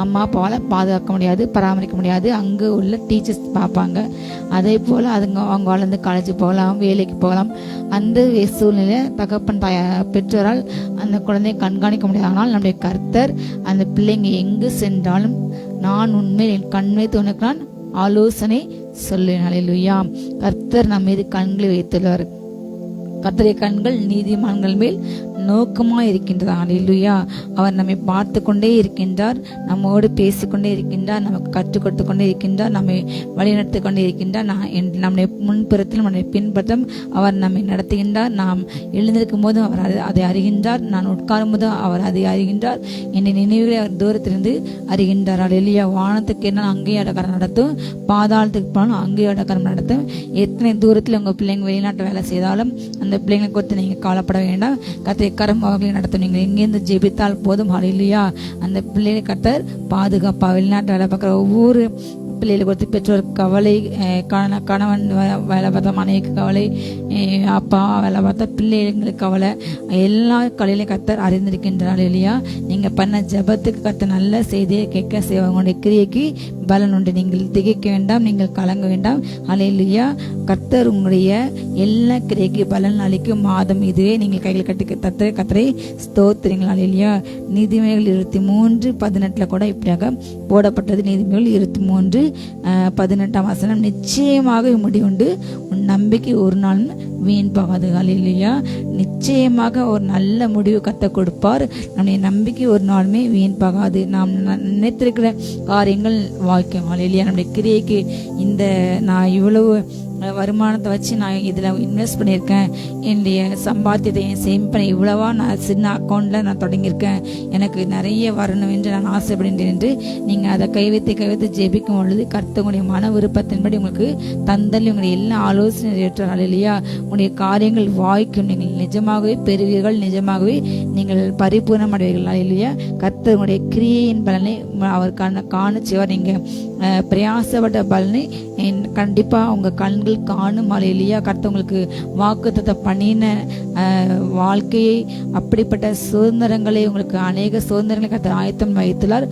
அம்மா அப்பாவால் பாதுகாக்க முடியாது, பராமரிக்க முடியாது. அங்கே உள்ள டீச்சர்ஸ் பார்ப்பாங்க. அதே போல் அவங்க வளர்ந்து காலேஜ் போகலாம், வேலைக்கு போகலாம். அந்த சூழ்நிலை தகப்பன் பெற்றோரால் அந்த குழந்தையை கண்காணிக்க முடியாது. ஆனால் நம்முடைய கர்த்தர் அந்த பிள்ளைங்க எங்கு சென்றாலும் நான் உண்மையில் என் கண் வைத்து உனக்கு நான் ஆலோசனை சொல்லுவேன். அல்லேலூயா. கர்த்தர் நம்ம மீது கண்களை வைத்துள்ளார். கர்த்தருடைய கண்கள் நீதிமான்கள் மேல் நோக்கமாக இருக்கின்றார். அல்லேலூயா. அவர் நம்மை பார்த்து கொண்டே இருக்கின்றார், நம்மோடு பேசிக்கொண்டே இருக்கின்றார், நமக்கு கற்றுக் கொடுத்து கொண்டே இருக்கின்றார், நம்மை வழிநடத்தி கொண்டே இருக்கின்றார். நம்முடைய முன்புறத்திலும் நம்முடைய பின்புறத்திலும் அவர் நம்மை நடத்துகின்றார். நாம் எழுந்திருக்கும் போதும் அவர் அதை அறிகின்றார், நான் உட்காரும் போதும் அவர் அதை அறிகின்றார், என்னை நினைவுகளை அவர் தூரத்திலிருந்து அறிகின்றார். அல்லேலூயா. வானத்துக்கு என்ன அங்கேயும் அடக்காரம் நடத்தும், பாதாளத்துக்கு போனாலும் அங்கேயும் அடக்காரம் நடத்தும். எத்தனை தூரத்தில் உங்கள் பிள்ளைங்க வெளிநாட்டு வேலை செய்தாலும் அந்த பிள்ளைங்களை குறித்து நீங்கள் கவலைப்பட வேண்டாம். கர்த்தர் கரம் அவர்களை நடத்தும். நீங்கள் எங்கேருந்து ஜெபித்தால் போதும். ஹல்லேலூயா. அந்த பிள்ளைகளை கர்த்தர் பாதுகாப்பா. வெளிநாட்டு வேலை பார்க்குற ஒவ்வொரு பிள்ளைகளை கொடுத்து பெற்றோருக்கு கவலை, கணவன் வேலை பார்த்தா மனைவிக்கு கவலை, அப்பா வேலை பார்த்தா பிள்ளைங்களுக்கு கவலை, எல்லா கவலையிலையும் கர்த்தர் அறிந்திருக்கின்றார். இல்லையா? நீங்கள் பண்ண ஜெபத்துக்கு கர்த்தர் நல்ல செய்தியை கேட்க செய்வாங்க. கிரியைக்கு பலன் உண்டு. நீங்கள் திகைக்க வேண்டாம், நீங்கள் கலங்க வேண்டாம். அல்லேலூயா. கர்த்தர் உங்களுடைய எல்லா கிரியைக்கு பலன் அளிக்கும் மாதம் இதுவே. நீங்கள் கையில் கட்டி கர்த்தரை ஸ்தோத்திரங்கள். அல்லேலூயா. நீதிமொழிகள் 23:18 கூட இப்படியாக போடப்பட்டது. நீதிமொழிகள் 23:18 நிச்சயமாக முடிவுண்டு, உன் நம்பிக்கை ஒரு நாள் வீண் போகாது. அல்லேலூயா. நிச்சயமாக ஒரு நல்ல முடிவு கர்த்தர் கொடுப்பார். நம்முடைய நம்பிக்கை ஒரு நாளுமே வீண் போகாது. நாம் நினைத்திருக்கிற காரியங்கள் வாய்க்கும். அல்லேலூயா. நம்முடைய கிரியைக்கு இந்த நான் இவ்வளவு வருமானத்தை வச்சு நான் இதில் இன்வெஸ்ட் பண்ணியிருக்கேன், என்னுடைய சம்பாத்தியத்தை என் சேமிப்பனை இவ்வளவா நான் சின்ன அக்கௌண்ட்டில் நான் தொடங்கியிருக்கேன், எனக்கு நிறைய வரணும் என்று நான் ஆசைப்படுகின்றேன் என்று நீங்கள் அதை கைவைத்து ஜெபிக்கும் பொழுது கர்த்தருடைய மன விருப்பத்தின்படி உங்களுக்கு தந்தல் உங்களுடைய எல்லா ஆலோசனை ஏற்றால் இல்லையா உங்களுடைய காரியங்கள் வாய்க்கும். நீங்கள் நிஜமாகவே பெறுவீர்கள், நிஜமாகவே நீங்கள் பரிபூர்ணம் அடைவீர்கள் இல்லையா. கர்த்தருடைய கிரியையின் பலனை அவர் காண செய்வார். நீங்கள் பிரயாசப்பட்ட பலனை கண்டிப்பாக உங்கள் கண்கள் காணும். இல்லையா. கர்த்தவங்களுக்கு வாக்குத்தத்தம் பண்ணின வாழ்க்கையை, அப்படிப்பட்ட சுதந்திரங்களை, உங்களுக்கு அநேக சுதந்திரங்களை கர்த்தர் ஆயத்தம் வைத்துள்ளார்.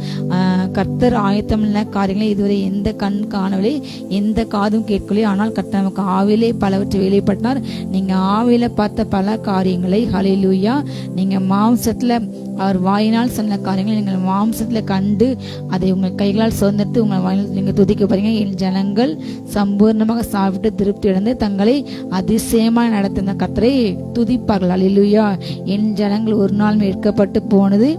கர்த்தர் ஆயத்தம் காரியங்களை இதுவரை எந்த கண் காணவில்லை, எந்த காதும் கேட்கவில்லை. ஆனால் கர்த்தர் நமக்கு ஆவிலே பலவற்றை வெளிப்பட்டார். நீங்க ஆவில பார்த்த பல காரியங்களை ஹல்லேலூயா நீங்க மாம்சத்துல அவர் வாயினால் சொன்ன காரியங்களை நீங்கள் மாம்சத்துல கண்டு அதை உங்கள் கைகளால் சுதந்திரத்து உங்கள் வாயினால் நீங்க துதிக்க போறீங்க. என் ஜனங்கள் சம்பூர்ணமாக சாப்பிட்டு திருப்தி அடைந்து தங்களை அதிசயமாக நடத்தின கர்த்தரை துதிப்பார்கள். அல்லேலூயா. என் ஜனங்கள் ஒரு நாள் மீட்கப்பட்டு போனது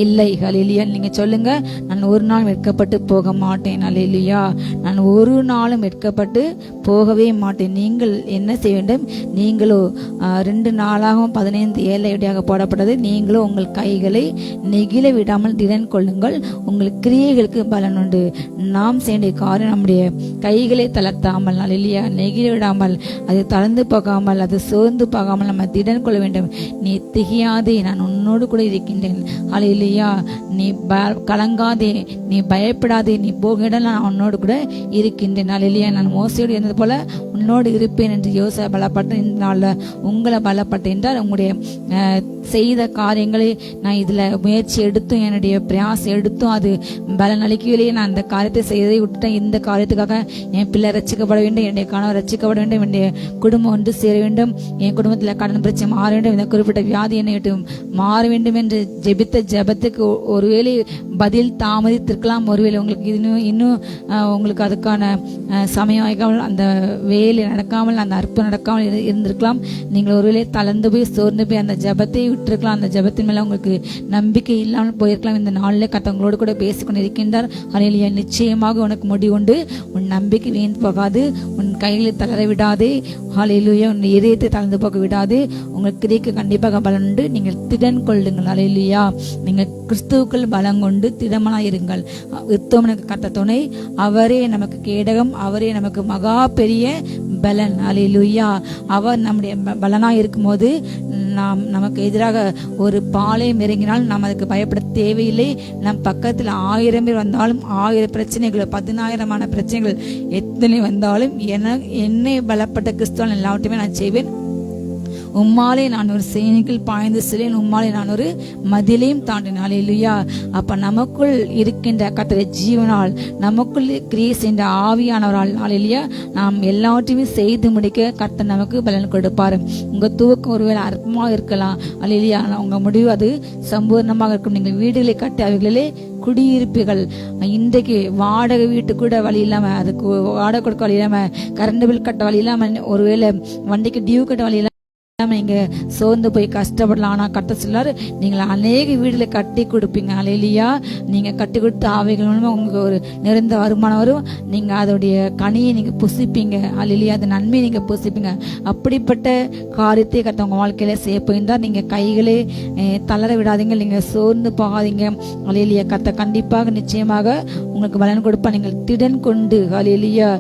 இல்லை. ஹல்லேலூயா. நீங்க சொல்லுங்க, நான் ஒரு நாள் வெட்கப்பட்டு போக மாட்டேன். ஹல்லேலூயா. நான் ஒரு நாளும் வெட்கப்பட்டு போகவே மாட்டேன். நீங்கள் என்ன செய்ய வேண்டும்? நீங்களோ 2 நாளாகவும் 15:7 போடப்பட்டது. நீங்களோ உங்கள் கைகளை நெகிழ விடாமல் திடன் கொள்ளுங்கள், உங்கள் கிரியைகளுக்கு பலன் உண்டு. நாம் செய்ய காரியம் நம்முடைய கைகளை தளர்த்தாமல், ஹல்லேலூயா, நெகிழ விடாமல், அது தளர்ந்து போகாமல், அது சோர்ந்து போகாமல் நம்ம திடன் கொள்ள வேண்டும். நீ திகையாதே, நான் உன்னோடு கூட இருக்கின்றேன். ஹல்லேலூயா. நீ கலங்காதே, அலையிலே நீ பயப்படாதே, நீ போகிட நான் உன்னோடு கூட இருக்கின்றேன். அலையிலேயே நான் மோசையோடு இருந்தது போல உன்னோடு இருப்பேன் என்று யோசா பலப்பட்ட இந்த நாளில் உங்களை பலப்பட்ட என்றால் உங்களுடைய செய்த காரியங்களை நான் இதில் முயற்சி எடுத்தும் என்னுடைய பிரயாசம் எடுத்தும் அது பலன் அளிக்கவில்லையே, நான் இந்த காரியத்தை செய்ததை விட்டுட்டேன். இந்த காரியத்துக்காக என் பிள்ளை ரசிக்கப்பட வேண்டும், என்னுடைய கணவர் ரசிக்கப்பட வேண்டும், என்னுடைய குடும்பம் ஒன்று சேர வேண்டும், என் குடும்பத்தில் கடன் பிரச்சனை மாற வேண்டும், இந்த குறிப்பிட்ட வியாதி என்னை விட்டு மாற வேண்டும் என்று ஜெபித்த ஜெபத்துக்கு ஒருவேளை பதில் தாமதித்திருக்கலாம். ஒருவேளை உங்களுக்கு இன்னும் உங்களுக்கு அதுக்கான சமயம் ஆகாமல், அந்த வேலை நடக்காமல், அந்த அற்புதம் நடக்காமல் இருந்திருக்கலாம். நீங்கள் ஒருவேளை தளர்ந்து போய் சோர்ந்து போய் அந்த ஜெபத்தை விட்டுருக்கலாம். அந்த ஜெபத்தின் மேல உங்களுக்கு நம்பிக்கை இல்லாமல் போயிருக்கலாம். இந்த நாளில் கத்தவங்களோடு கூட பேசிக்கொண்டு இருக்கின்றார். ஹல்லேலூயா. நிச்சயமாக உனக்கு முடிவுண்டு, உன் நம்பிக்கை வீண் போகாது, உன் கைகளை தளர விடாதே. ஹல்லேலூயா. உன் இதயத்தை தளர்ந்து போக விடாது. உங்களுக்கு கிரியைக்கு கண்டிப்பாக பலன் உண்டு. நீங்கள் திடன் கொள்ளுங்கள். ஹல்லேலூயா. நீங்கள் கிறிஸ்துவுக்குள் பலம் கொண்டு திடமனாயிருங்கள். உத்தமனுக்கு கர்த்தர் துணை, அவரே நமக்கு கேடகம், அவரே நமக்கு மகா பெரிய பலன். ஹல்லேலூயா. அவர் நம்முடைய பலனாக இருக்கும்போது நமக்கு எதிராக ஒரு பாளையம் இறங்கினால் நாம் அதுக்கு பயப்பட தேவையில்லை. நம் பக்கத்தில் 1000 பேர் வந்தாலும் 1000 பிரச்சனைகள் 10,000 பிரச்சனைகள் எத்தனை வந்தாலும் என்னை பலப்பட்ட கிறிஸ்துவால் எல்லாவற்றையுமே நான் செய்வேன். உம்மாலே நான் ஒரு சேனைக்குள் பாய்ந்து செல்லேன், உம்மாலே நான் ஒரு மதிலையும் தாண்டினேன். ஹல்லேலூயா. அப்ப நமக்குள் இருக்கின்ற கர்த்தருடைய ஜீவனால், நமக்குள் கிரியை செய்கின்ற ஆவியானவரால், ஹல்லேலூயா, நாம் எல்லாவற்றையுமே செய்து முடிக்க கர்த்தர் நமக்கு பலன் கொடுப்பார். உங்க துவக்கம் ஒருவேளை அற்பமாக இருக்கலாம். ஹல்லேலூயா. உங்க முடிவு அது சம்பூர்ணமாக இருக்கும். நீங்கள் வீடுகளை கட்டி அவைகளிலே குடியிருப்பீர்கள். இன்றைக்கு வாடகை வீட்டு கூட வழி இல்லாம, அதுக்கு வாடகை கொடுக்க வழி இல்லாம, கரண்ட் பில் கட்ட வழி இல்லாம, ஒருவேளை வண்டிக்கு டியூ கட்ட வழி இல்லாம நீங்க சோர்ந்து போய் கஷ்டப்படலாம். ஆனா கர்த்தர் சொல்லாரு, நீங்கள் அநேக வீடுல கட்டி கொடுப்பீங்க. ஹல்லேலூயா. நீங்க கட்டி கொடுத்த ஆவைகள் மூலமா உங்களுக்கு ஒரு நிறைந்த வருமானம் வரும். நீங்க அதோடைய கனியை நீங்க புசிப்பீங்க. ஹல்லேலூயா. அந்த நன்மையை நீங்க புசிப்பீங்க. அப்படிப்பட்ட காரியத்தை கர்த்தர் உங்க வாழ்க்கையில செய்ய போயிருந்தார். நீங்க கைகளே தளர விடாதீங்க, நீங்க சோர்ந்து போகாதீங்க. ஹல்லேலூயா. கர்த்தர் கண்டிப்பாக நிச்சயமாக உங்களுக்கு பலன் கொடுப்பா. நீங்கள் திடன் கொண்டு, ஹல்லேலூயா,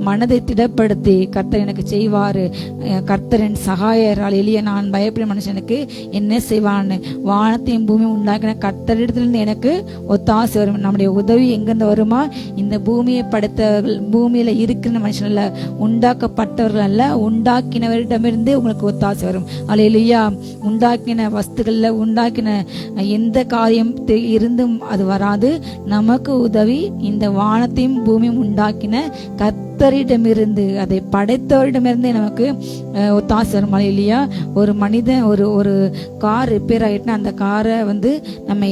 மனதை திடப்படுத்தி கர்த்தர் எனக்கு செய்வாரு, கர்த்தர் என் சகாயர். ஹல்லேலூயா. நான் பயப்படும் மனுஷனுக்கு என்ன செய்வான்னு, வானத்தையும் பூமியும் உண்டாக்கின கர்த்தரிடத்திலிருந்து எனக்கு ஒத்தாசை வரும். நம்முடைய உதவி எங்கிருந்து வருமா? இந்த பூமியை படைத்தவர்கள், பூமியில இருக்கிற மனுஷன் அல்ல, உண்டாக்கப்பட்டவர்கள் அல்ல, உண்டாக்கினவரிடமிருந்து உங்களுக்கு ஒத்தாசை வரும். ஹல்லேலூயா. உண்டாக்கின வஸ்துகள்ல, உண்டாக்கின எந்த காரியம் இருந்தும் அது வராது. நமக்கு உதவி இந்த வானத்தையும் பூமியும் உண்டாக்கின கர்த்தரிடமிருந்து, அதை படைத்தவரிடமிருந்து நமக்கு ஒத்தாசை வரும். ஹல்லேலூயா. ஒரு மனிதன் ஒரு கார் ரிப்பேர் ஆகிட்டுனா அந்த காரை நம்ம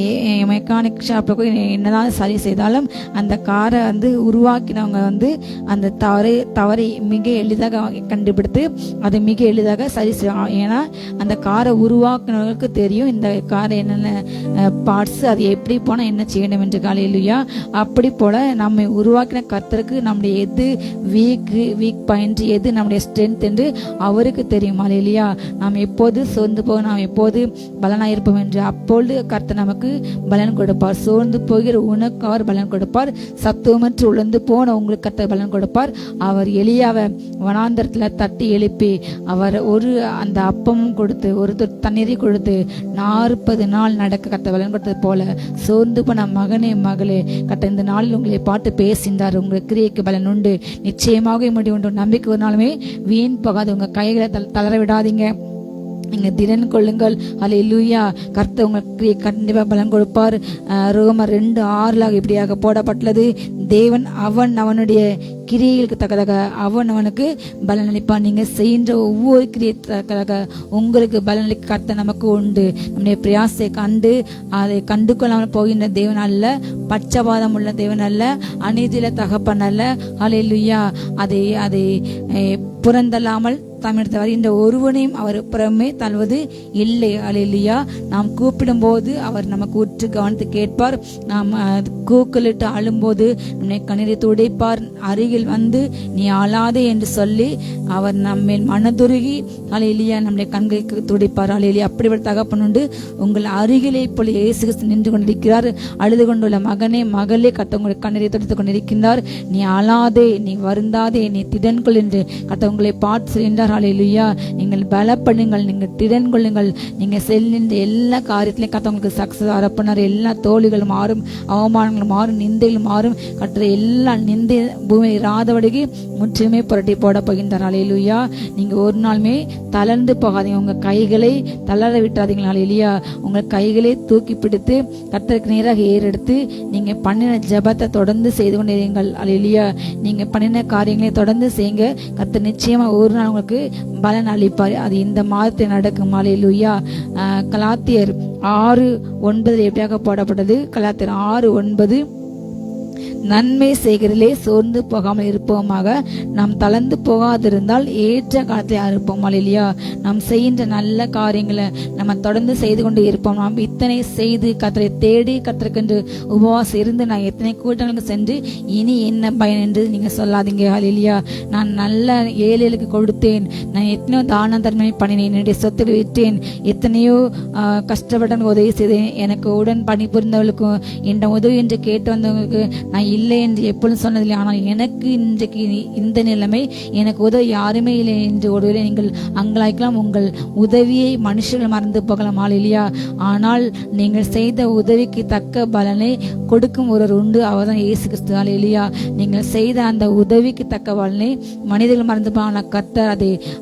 மெக்கானிக் ஷாப்பில் போய் என்னதான் சரி செய்தாலும் அந்த காரை உருவாக்கினவங்க அந்த தவறை மிக எளிதாக கண்டுபிடித்து அதை மிக எளிதாக சரி செய்வாங்க. ஏன்னா அந்த காரை உருவாக்கினவங்களுக்கு தெரியும் இந்த காரை என்னென்ன பார்ட்ஸ், அது எப்படி போனால் என்ன செய்யணும் என்று. ஹல்லேலூயா. அப்படி போல நம்மை உருவாக்கின கர்த்தருக்கு நம்முடைய எது வீக் பாயிண்ட், எது நம்முடைய ஸ்ட்ரென்த் என்று அவருக்கு தெரியும். ஹல்லேலூயா. நாம் எப்போது சோர்ந்து போக, நாம் எப்போது பலனாயிருப்போம் என்று அப்பொழுது கர்த்தர் நமக்கு பலன் கொடுப்பார். சோர்ந்து போகிற உனக்கு அவர் பலன் கொடுப்பார். சத்துவமற்று உழந்து போன உங்களுக்கு கர்த்தர் பலன் கொடுப்பார். அவர் எலியாவை வனாந்தரத்துல தட்டி எழுப்பி அவர் அந்த அப்பமும் கொடுத்து ஒரு தண்ணீரை கொடுத்து 40 நாள் நடக்க கர்த்தர் பலன் கொடுத்தது போல சோர்ந்து போன மகனே மகளே, கர்த்தர் இந்த நாளில் உங்களை பார்த்து பேசினார். உங்களுக்கு கிரியைக்கு பலன் உண்டு, நிச்சயமாக முடிவு. நம்பிக்கை ஒரு நாளுமே வீண் போகாது. உங்க கைகளை தளர விடாதீங்க. நீங்க திடன் கொள்ளுங்கள். ஹல்லேலூயா. கர்த்தர் உங்களுக்கு கண்டிப்பாக பலன் கொடுப்பார். ரோமர் 2:6 இப்படியாக போடப்பட்டுள்ளது, தேவன் அவனுடைய கிரியைகளுக்கு தக்கதாக அவனுக்கு பலன் அளிப்பான். நீங்க செய்கின்ற ஒவ்வொரு கிரியை தக்கதாக உங்களுக்கு பலனளிக்க கர்த்தர் நமக்கு உண்டு. நம்முடைய பிரயாசத்தை கண்டு அதை கண்டு கொள்ளாமல் போகின்ற தேவன் அல்ல, பட்சபாதம் உள்ள தேவன் அல்ல, அநீதியில தகப்பன் அல்ல. ஹல்லேலூயா. அதை புறந்தல்லாமல் தமிழ் வருகின்ற ஒருவனையும் அவர் புறமே தள்ளுவது இல்லை. ஹல்லேலூயா. நாம் கூப்பிடும் போது அவர் நமக்கு உற்று கவனித்து கேட்பார். நாம் கூக்குலிட்டு அழும்போது நம்மை கண்ணீரை துடைப்பார். அருகில் நீ அழாதே என்று சொல்லி அவர் நம்மேல் மனதுருகி ஹல்லேலூயா நம்முடைய கண்களுக்கு துடைப்பார். ஹல்லேலூயா. அப்படிப்பட்ட தகப்பன் உண்டு. உங்கள் அருகிலே போல இயேசு கிறிஸ்து நின்று கொண்டிருக்கிறார். அழுது கொண்டுள்ள மகனே மகளே, கர்த்தர் கண்ணீரை துடைத்துக் கொண்டிருக்கின்றார். நீ அழாதே, நீ வருந்தாதே, நீ திடன் கொள் என்று கர்த்தர் உங்களை பார்த்து சொல்கின்றார். கொடுப்பார். ஹல்லேலூயா. நீங்கள் பலப்படுங்கள், நீங்கள் திடன் கொள்ளுங்கள். நீங்கள் செல்கின்ற எல்லா காரியத்திலையும் கர்த்தர் உங்களுக்கு சக்சஸ் அரப்பனர். எல்லா தோல்விகள் மாறும், அவமானங்கள் மாறும், நிந்தைகள் மாறும். கர்த்தர் எல்லா நிந்தை பூமி ராதவடிக்கு முற்றிலுமே புரட்டி போட போகின்றார். ஹல்லேலூயா. நீங்க ஒரு நாளுமே தளர்ந்து போகாதீங்க. உங்க கைகளை தளர விட்டாதீங்க. ஹல்லேலூயா. உங்கள் கைகளை தூக்கி பிடித்து கர்த்தருக்கு நேராக ஏறெடுத்து நீங்க பண்ணின ஜெபத்தை தொடர்ந்து செய்து கொண்டிருங்கள். ஹல்லேலூயா. நீங்க பண்ணின காரியங்களை தொடர்ந்து செய்யுங்க. கர்த்தர் நிச்சயமா ஒரு நாள் உங்களுக்கு பலன் அளிப்பார். அது இந்த மாதத்தில் நடக்கும். ஹல்லேலூயா. கலாத்தியர் 6:9 எப்படியாக போடப்பட்டது? கலாத்தியர் 6:9, நன்மை செய்கிறதிலே சோர்ந்து போகாமல் இருப்போமாக, நாம் தளர்ந்து போகாதிருந்தால் ஏற்ற காலத்தில் இருப்போம். இல்லையா? நாம் செய்கின்ற நல்ல காரியங்களை நம்ம தொடர்ந்து செய்து கொண்டு இருப்போம். நாம் இத்தனை செய்து கர்த்தரை தேடி கர்த்தருக்கென்று உபவாசம் இருந்து நான் எத்தனை கூட்டங்களுக்கு சென்று இனி என்ன பயன் என்று நீங்க சொல்லாதீங்க. இல்லையா? நான் நல்ல ஏழைகளுக்கு கொடுத்தேன், நான் எத்தனையோ தான தர்மனை பண்ணினேன், என்னுடைய சொத்துக்களை விற்றேன், எத்தனையோ கஷ்டப்பட்ட உதவி செய்தேன், எனக்கு உடன் பணிபுரிந்தவர்களுக்கும் இந்த உதவி என்று கேட்டு வந்தவங்களுக்கு நான் இல்லை என்று எப்பொழுதும் சொன்னதில்லை. ஆனால் எனக்கு இன்றைக்கு இந்த நிலைமை, எனக்கு உதவி யாருமே இல்லை என்று ஒருவேளை நீங்கள் அங்கலாய்க்கலாம். உங்கள் உதவியை மனுஷர்கள் மறந்து போகலாம். இல்லையா? ஆனால் நீங்கள் செய்த உதவிக்கு தக்க பலனை கொடுக்கும் ஒருவர் உண்டு, அவர்தான் இயேசு கிறிஸ்து. இல்லையா? நீங்கள் செய்த அந்த உதவிக்கு தக்க பலனை மனிதர்கள் மறந்து போகலாம். கர்த்தர்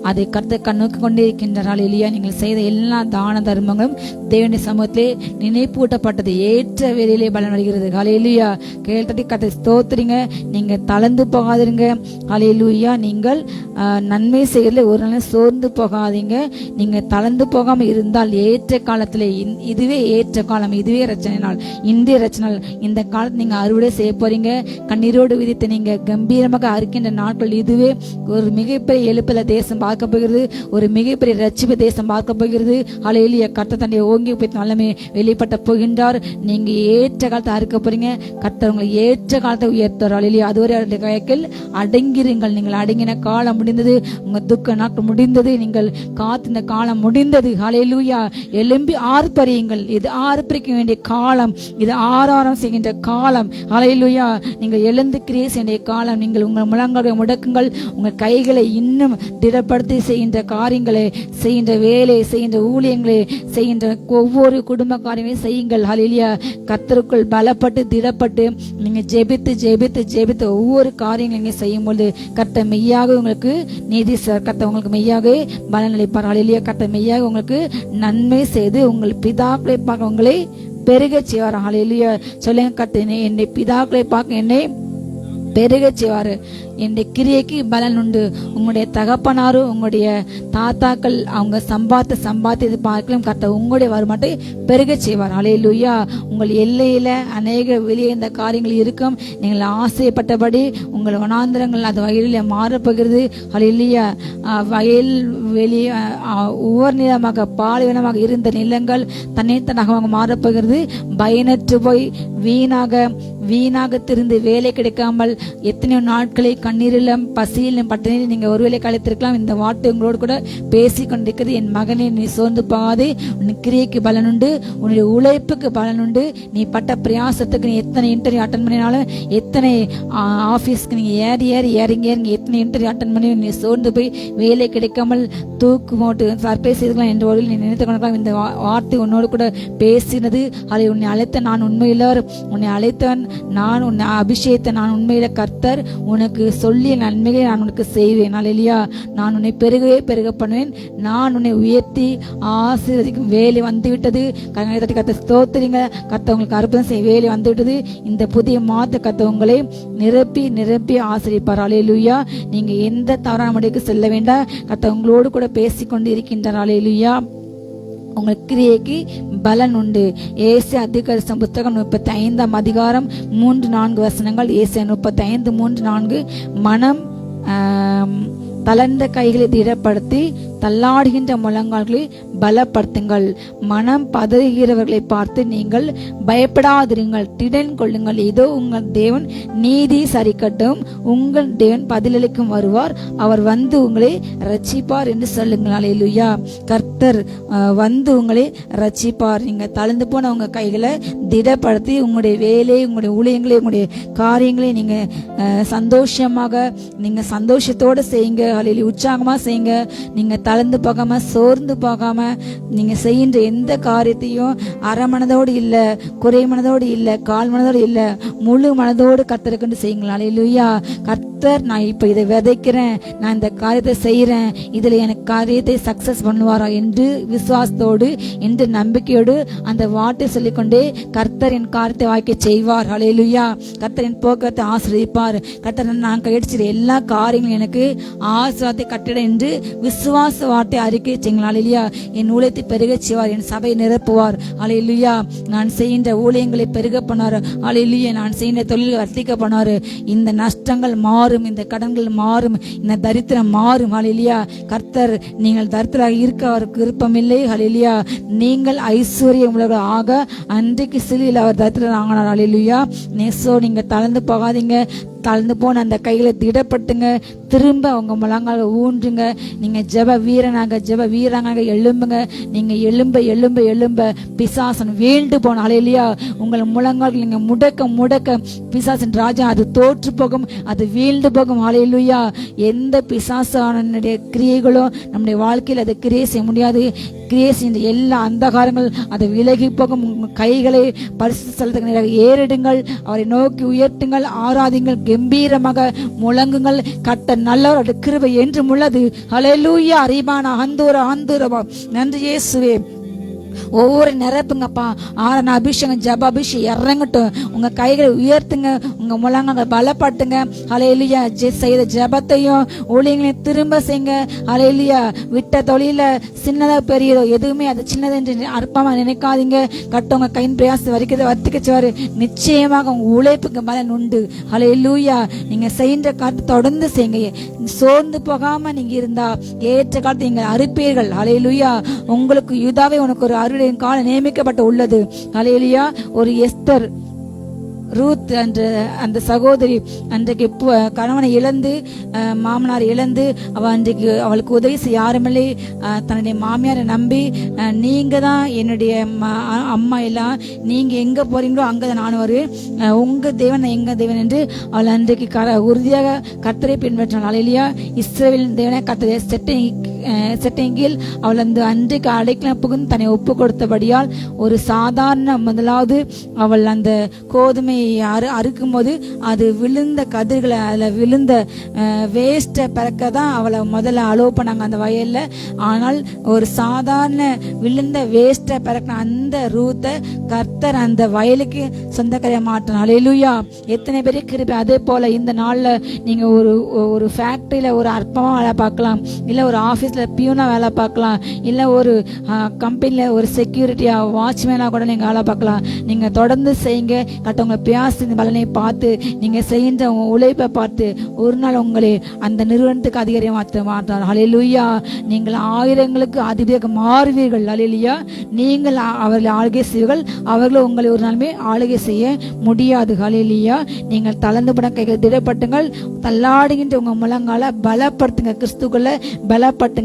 அதை கர்த்தர் கண்ணுக்கு கொண்டே இருக்கின்றார். இல்லையா? நீங்கள் செய்த எல்லா தான தர்மங்களும் தேவனுடைய சமூகத்திலே நினைப்பூட்டப்பட்டது, ஏற்ற வேலையிலே பலன் வருகிறது. ஹல்லேலூயா. கேள்வி கதை ஸ்தோத்திரிங்க. நீங்க தளர்ந்து போகாதீங்க. ஹல்லேலூயா. நீங்கள் நன்மை செய்யறதுல ஒரு நாள் சோர்ந்து போகாதீங்க. நீங்க தளர்ந்து போகாம இருந்தால் ஏற்ற காலத்துல இதுவே ஏற்ற காலம், இதுவே ரச்சனை நாள், இந்திய ரச்சனை நாள். இந்த காலத்துல நீங்க அறுவடை செய்ய போறீங்க. கண்ணீரோடு விதித்து நீங்க கம்பீரமாக அறுக்கின்ற நாட்கள் இதுவே. ஒரு மிகப்பெரிய எழுப்புல தேசம் பார்க்க போகிறது, ஒரு மிகப்பெரிய ரட்சிப்பு தேசம் பார்க்க போகிறது. ஹல்லேலூயா. கர்த்தர் தன்னை ஓங்கி போய் நல்லமே வெளிப்பட்ட போகின்றார். நீங்க ஏற்ற காலத்தை அறுக்க போறீங்க. கர்த்தர் உங்களை ஏற்ற காலத்தை உயர்த்தார். ஹல்லேலூயா. அதுவரை அவருடைய கையில் அடங்கிருங்கள். நீங்கள் அடங்கின காலம் முடிந்தது. உங்க துக்க நாட்கள் முடிந்தது. நீங்கள் காத்திருந்த காலம் முடிந்தது. ஹல்லேலூயா. எழும்பி ஆர்ப்பரியுங்கள். இது ஆர்ப்பரிக்க வேண்டிய காலம், இது ஆராரம் செய்கின்ற காலம். ஹல்லேலூயா. நீங்கள் எழுந்து கிரியை செய்ய காலம். நீங்கள் உங்கள் முழங்காலை முடக்குங்கள். உங்கள் கைகளை இன்னும் திடப்படுத்தி செய்கின்ற காரியங்களை, செய்கின்ற வேலை, செய்கின்ற ஊழியங்களை, செய்கின்ற ஒவ்வொரு குடும்ப காரியங்களையும் செய்யுங்கள். ஹல்லேலூயா. கர்த்தருக்குள் பலப்பட்டு திடப்பட்டு நீங்க ஜெபித்து ஜெபித்து ஜெபித்து ஒவ்வொரு காரியங்களும் நீங்க செய்யும் பொழுது கர்த்தர் மெய்யாக உங்களுக்கு நீதி கர்த்தர் உங்களுக்கு மெய்யாக பலனளிப்பார். ஹல்லேலூயா. கர்த்தர் மெய்யாக உங்களுக்கு நன்மை செய்து உங்கள் பிதாக்களை பார்க்க உங்களை பெருக செய்வார். ஹல்லேலூயா. சொல்லுங்க, கர்த்தர் என்னை பிதாக்களை பார்க்க என்னை பெருக செய்வாரு. என்னுடைய கிரியைக்கு பலன் உண்டு. உங்களுடைய தகப்பனாரும் உங்களுடைய தாத்தாக்கள் அவங்க சம்பாத்தியது பார்க்கலாம். கர்த்தர் உங்களுடைய வருமானத்தை பெருக செய்வார். ஹல்லேலூயா. உங்கள் எல்லையில அநேக வெளியே இந்த காரியங்கள் இருக்கும். நீங்கள் ஆசைப்பட்டபடி உங்கள் வனாந்திரங்கள் அது வயலில் மாறப்போகிறது. ஹல்லேலூயா. வயல் வெளியே ஒவ்வொரு நிலமாக பாலைவனமாக இருந்த நிலங்கள் தன்னைத்தனமாக மாறப்போகிறது. பயனற்று போய் வீணாக திருந்து வேலை கிடைக்காமல் எத்தனையோ நாட்களை கண்ணீரிலும் பசியிலும் பட்டினியிலும் நீங்க ஒருவேளை கழித்திருக்கலாம். இந்த வார்த்தை உங்களோடு கூட பேசி கொண்டிருக்கிறது. என் மகனே, நீ சோர்ந்து போகாதே. உன் கிரியைக்கு பலன் உண்டு, உன்னுடைய உழைப்புக்கு பலன் உண்டு. நீ பட்ட பிரயாசத்துக்கு நீ எத்தனை இன்டர்வியூ அட்டன் பண்ணினாலும், எத்தனை ஆபீஸ்க்கு நீங்க இறங்கி எத்தனை இன்டர்வியூ அட்டன் பண்ணி நீ சோர்ந்து போய் வேலை கிடைக்காமல் தூக்கு போட்டு சர்ப்ரைஸ் செய்துக்கலாம் என்று ஒரு நீ நினைத்து கொண்டிருக்கலாம். இந்த வார்த்தை உன்னோடு கூட பேசினது. அதை உன்னை அழைத்த நான் உண்மையிலர், உன்னை அழைத்தவன் நான், உன்னை அபிஷேகத்தை நான் உண்மையில கர்த்தர், உனக்கு சொல்லிய நன்மைகளை நான் உனக்கு செய்வேன். ஹல்லேலூயா. நான் உன்னை பெருக பண்ணுவேன். நான் உன்னை உயர்த்தி ஆசீர்வதிக்கும் வேலை வந்து விட்டது. கர்த்தர் ஸ்தோத்திரிங்க. கர்த்தர் உங்களுக்கு அற்புதம் செய்ய வேலை வந்து விட்டது. இந்த புதிய மாத கர்த்தர் உங்களை நிரப்பி ஆசீர்வதிப்பார். ஹல்லேலூயா. நீங்க எந்த தவறான முடிவுக்கு செல்ல வேண்டாம். கர்த்தர் உங்களோடு கூட பேசிக்கொண்டு இருக்கின்றார். ஹல்லேலூயா. உங்கள் கிரியைக்கு பலன் உண்டு. ஏசாயா தீர்க்கதரிசன புத்தகம் 35ஆம் அதிகாரம் 3-4 வசனங்கள். ஏசாயா 35:3-4. மனம் தளர்ந்த கைகளை திடப்படுத்தி தள்ளாடுகின்ற முழங்கால்களை பலப்படுத்துங்கள். மனம் பதறுகிறவர்களை பார்த்து நீங்கள் பயப்படாதிருங்கள், திடன் கொள்ளுங்கள். இதோ உங்கள் தேவன் நீதி சரிக்கட்டும், உங்கள் தேவன் பதிலளிக்கும் வருவார், அவர் வந்து உங்களை ரட்சிப்பார் என்று சொல்லுங்கள். அல்லேலூயா. கர்த்தர் வந்து உங்களை ரட்சிப்பார். நீங்க தளர்ந்து போன உங்க கைகளை திடப்படுத்தி உங்களுடைய வேலையை, உங்களுடைய ஊழியங்களை, உங்களுடைய காரியங்களை நீங்க சந்தோஷமாக, நீங்க சந்தோஷத்தோட செய்யுங்க. அல்லேலூயா. உற்சாகமா செய்யுங்க. நீங்க தளர்ந்து போகாம, சோர்ந்து போகாம, நீங்க செய்கின்ற எந்த காரியத்தையும் அரை மனதோடு இல்ல, குறை மனதோடு இல்ல, கால் மனதோடு இல்ல, முழு மனதோடு கர்த்தருக்கு செய்யுங்களா. அல்லேலூயா. கர்த்தர், நான் இப்ப இதை விதைக்கிறேன், நான் இந்த காரியத்தை செய்யறேன், இதுல எனக்கு காரியத்தை சக்சஸ் பண்ணுவாரா என்று விசுவாசத்தோடு, என்று நம்பிக்கையோடு அந்த வார்த்தை சொல்லிக்கொண்டே கர்த்தர் என் காரியத்தை வாய்க்க செய்வார். அல்லேலூயா. கர்த்தர் என் போக்குவரத்தை ஆசீர்வதிப்பார். கர்த்தர் நான் கையடிச்சிட எல்லா காரியங்களும் எனக்கு ஆசீர்வாதத்தை கட்டிட என்று விசுவாச வார்த்தை அறிக்கை செய்யுங்களா. அல்லேலூயா. என் ஊழியத்தை பெருக செய்வார், என் சபையை நிரப்புவார். அல்லேலூயா. நான் செய்கின்ற ஊழியங்களை பெருக பண்ணாரு. அல்லேலூயா. நான் செய்கின்ற தொழில்களை வர்த்திக்க பண்ணாரு. இந்த நஷ்டங்கள் மாறும், இந்த கடன்கள் மாறும், இந்த தரித்திரம் மாறும். அல்லேலூயா. கர்த்தர், நீங்கள் தரித்திராக இருக்க அவருக்கு விருப்பமில்லை. அல்லேலூயா. நீங்கள் ஐஸ்வர்யம் உள்ளவர்கள் ஆக அன்றைக்கு சிலுவையில் அவர் தரித்திரம் ஆகினார். அல்லேலூயா. நேசோ, நீங்க தளர்ந்து போகாதீங்க. தளர்ந்து போன அந்த கைகளை திடப்பட்டுங்க. திரும்ப உங்க முழங்கால ஊன்றுங்க. நீங்க ஜெப வீரனாக எழும்புங்க. நீங்க எழும்ப பிசாசன் வீழ்ந்து போன. அல்லேலூயா. உங்கள் முழங்கால் நீங்க முடக்க பிசாசன் ராஜா அது தோற்று போகும், அது வீழ்ந்து போகும். அல்லேலூயா. எந்த பிசாசானுடைய கிரியைகளும் நம்முடைய வாழ்க்கையில் அதை கிரியை செய்ய முடியாது. கிரியை செய்த எல்லா அந்தகாரங்கள் அதை விலகி போகும். கைகளை பரிசுத்த ஸ்தலத்துக்கு ஏறிடுங்கள். அவரை நோக்கி உயர்த்துங்கள், ஆராதிங்கள், கம்பீரமாக முழங்குங்கள். கர்த்தர் நல்லவர், கிருபை என்றும் உள்ளது. ஹல்லேலூயா. அரிபானா அந்தூரமா. நன்றி இயேசுவே. ஒவ்வொரு நிரப்புங்கப்பா. ஆரான அபிஷேகம், ஜப அபிஷேகம் இறங்கட்டும். உங்க கைகளை உயர்த்துங்க, உங்க முழங்கால் பலப்பட்டுங்க. அல்லேலூயா. செய்த ஜபத்தையும் ஊழியங்களையும் திரும்ப செய்யுங்க. அல்லேலூயா. விட்ட தொழில சின்னதா பெரியதோ எதுவுமே அது சின்னது என்று அற்பமா நினைக்காதீங்க. கட்டவங்க கையின் பிரயாசம் வர்த்திக்கச்சுவாரு. நிச்சயமாக உங்க உழைப்புக்கு பலன் உண்டு. அல்லேலூயா. நீங்க செய்கின்ற காலத்தை தொடர்ந்து செய்யுங்க. சோர்ந்து போகாம நீங்க இருந்தா ஏற்ற காலத்தை நீங்க அறுப்பீர்கள். அல்லேலூயா. உங்களுக்கு யூதாவே உனக்கு ஒரு அருளின் காலம் நியமிக்கப்பட்டு உள்ளது. அல்லேலூயா. ஒரு எஸ்தர், ரூத் என்ற அந்த சகோதரி அன்றைக்கு கணவனை இழந்து, மாமனார் இழந்து, அன்றைக்கு அவளுக்கு உதவி செய்ய யாருமில்லை. தன்னுடைய மாமியாரை நம்பி, நீங்க தான் என்னுடைய அம்மா எல்லாம், நீங்க எங்க போறீங்களோ அங்கதான் நான் வருவேன், உங்க தேவன் எங்க தேவன் என்று அவள் அன்றைக்கு உறுதியாக கர்த்தரை பின்பற்றினாள். அல்லேலூயா. இஸ்ரவேலின் தேவனை கர்த்தரை செட்டையில் அவள் அந்த அன்றைக்கு அடைக்கலம் புகுந்து தன்னை ஒப்பு கொடுத்தபடியால் ஒரு சாதாரண, முதலாவது அவள் அந்த கோதுமை அறுக்கும் போது அது விழுந்த கதிர்களை, அதில் விழுந்த வேஸ்ட்டை பிறக்க தான் அவளை முதல்ல அலோவ் பண்ணாங்க அந்த வயல்ல. ஆனால் ஒரு சாதாரண விழுந்த வேஸ்ட்டை பிறக்கின அந்த ரூத்தை கர்த்தர் அந்த வயலுக்கு சொந்தக்கார மாற்றினார். அல்லேலூயா. எத்தனை பேருக்கு கிருபை. அதே போல இந்த நாள்ல நீங்க ஒரு ஃபேக்டரியில ஒரு அற்பமா வேலை பார்க்கலாம், இல்ல ஒரு ஆபீஸ்ல பியூனா வேலை பார்க்கலாம், இல்ல ஒரு கம்பெனில ஒரு செக்யூரிட்டியா வாட்ச்மேனா கூட நீங்க வேலை பார்க்கலாம். நீங்க தொடர்ந்து செய்யுங்க. கட்டவங்க பியாசின் பலனை பார்த்து, நீங்க செய்கின்ற உழைப்பை பார்த்து ஒரு நாள் உங்களை அந்த நிறுவனத்துக்கு அதிகாரியை மாற்றார். அல்லேலூயா. நீங்கள் ஆயிரங்களுக்கு அதிபதியாக மாறுவீர்கள். அல்லேலூயா. நீங்கள் அவர்களை ஆளுகை செய்வீர்கள், அவர்களும் உங்களை ஒரு நாளுமே ஆளுகை செய்ய முடியாது. அல்லேலூயா. நீங்கள் தளர்ந்து பட கைகள் திடப்பட்டுங்கள். தள்ளாடுகின்ற உங்க முழங்கால பலப்படுத்துங்க. கிறிஸ்துக்குள்ள பலப்பட்டுங்க.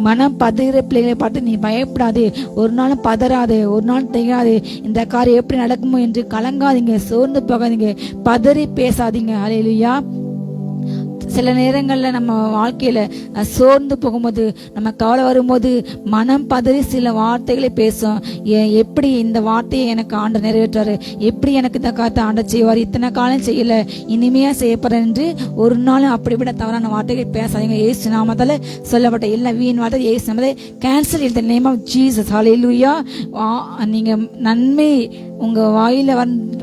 மனம் பதற பிள்ளைகளை பார்த்து நீ பயப்படாதே, ஒரு நாளும் பதறாதே, ஒரு நாள் தெரியாது இந்த காரியம் எப்படி நடக்குமோ என்று கலங்காதீங்க, சோர்ந்து போகாதீங்க, பதறி பேசாதீங்க. அல்லேலூயா. சில நேரங்களில் நம்ம வாழ்க்கையில சோர்ந்து போகும்போது, நம்ம கவலை வரும்போது மனம் பதறி சில வார்த்தைகளை பேசும். எப்படி இந்த வார்த்தையை எனக்கு ஆண்டவர் நிறைவேற்றாரு, எப்படி எனக்கு இந்த காலத்தை ஆண்டவர் செய்வார், இத்தனை காலம் செய்யல, இனிமையா செய்யப்படுறேன் என்று ஒரு நாளும் அப்படிப்பட்ட தவறான வார்த்தைகளை பேசாதீங்க. இயேசு நாமத்தால சொல்லப்பட்ட எல்லா வீண் வார்த்தை இயேசு நாமத்தை cancel in the name of Jesus. ஹல்லேலூயா. நீங்க நன்மை உங்க வாயில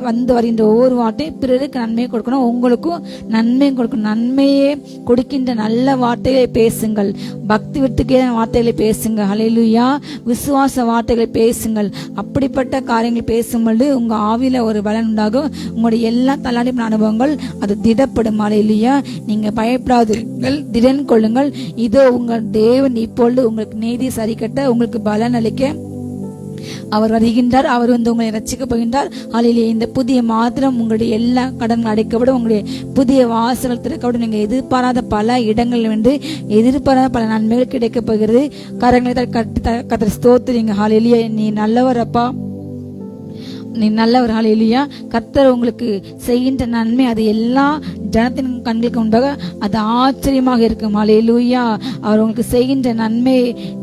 வந்து வருகின்ற ஒவ்வொரு வார்த்தையும் பிறருக்கு நன்மையை கொடுக்கணும், உங்களுக்கும் நன்மையும் கொடுக்கணும். நன்மையே கொடுக்கின்ற நல்ல வார்த்தைகளை பேசுங்கள், பக்தி விட்டுக்கே வார்த்தைகளை பேசுங்க. ஹல்லேலூயா. விசுவாச வார்த்தைகளை பேசுங்கள். அப்படிப்பட்ட காரியங்கள் பேசும்பொழுது உங்க ஆவியில ஒரு பலன் உண்டாகும். உங்களுடைய எல்லா தள்ளாடின அனுபவங்கள் அது திடப்படும். ஹல்லேலூயா. நீங்க பயப்படாதீர்கள், திடன் கொள்ளுங்கள். இதோ உங்கள் தேவன் இப்பொழுது உங்களுக்கு நீதி சரி கட்ட, உங்களுக்கு பலன் அளிக்க அவர் வருகின்றார். அவர் வந்து உங்களை ரட்சிக்க போகின்றார். ஹல்லேலூயா. இந்த புதிய மாதம் உங்களுடைய எல்லா கடன்கள் அடைக்கப்படும், உங்களுடைய புதிய வாசல்கள் திறக்கப்படும். நீங்க எதிர்பாராத பல இடங்களில் வந்து எதிர்பாராத பல நன்மைகள் கிடைக்க போகிறது. கரங்களை கர்த்தரை ஸ்தோத்திரிங்க. ஹல்லேலூயா. நீ நல்லவர் அப்பா, நீ நல்லவர். ஹல்லேலூயா. கர்த்தர் உங்களுக்கு செய்கின்ற நன்மை அது எல்லா ஜனத்தின் கண்களுக்கு முன்பாக அது ஆச்சரியமாக இருக்கும். ஹல்லேலூயா. அவர் உங்களுக்கு செய்கின்ற நன்மை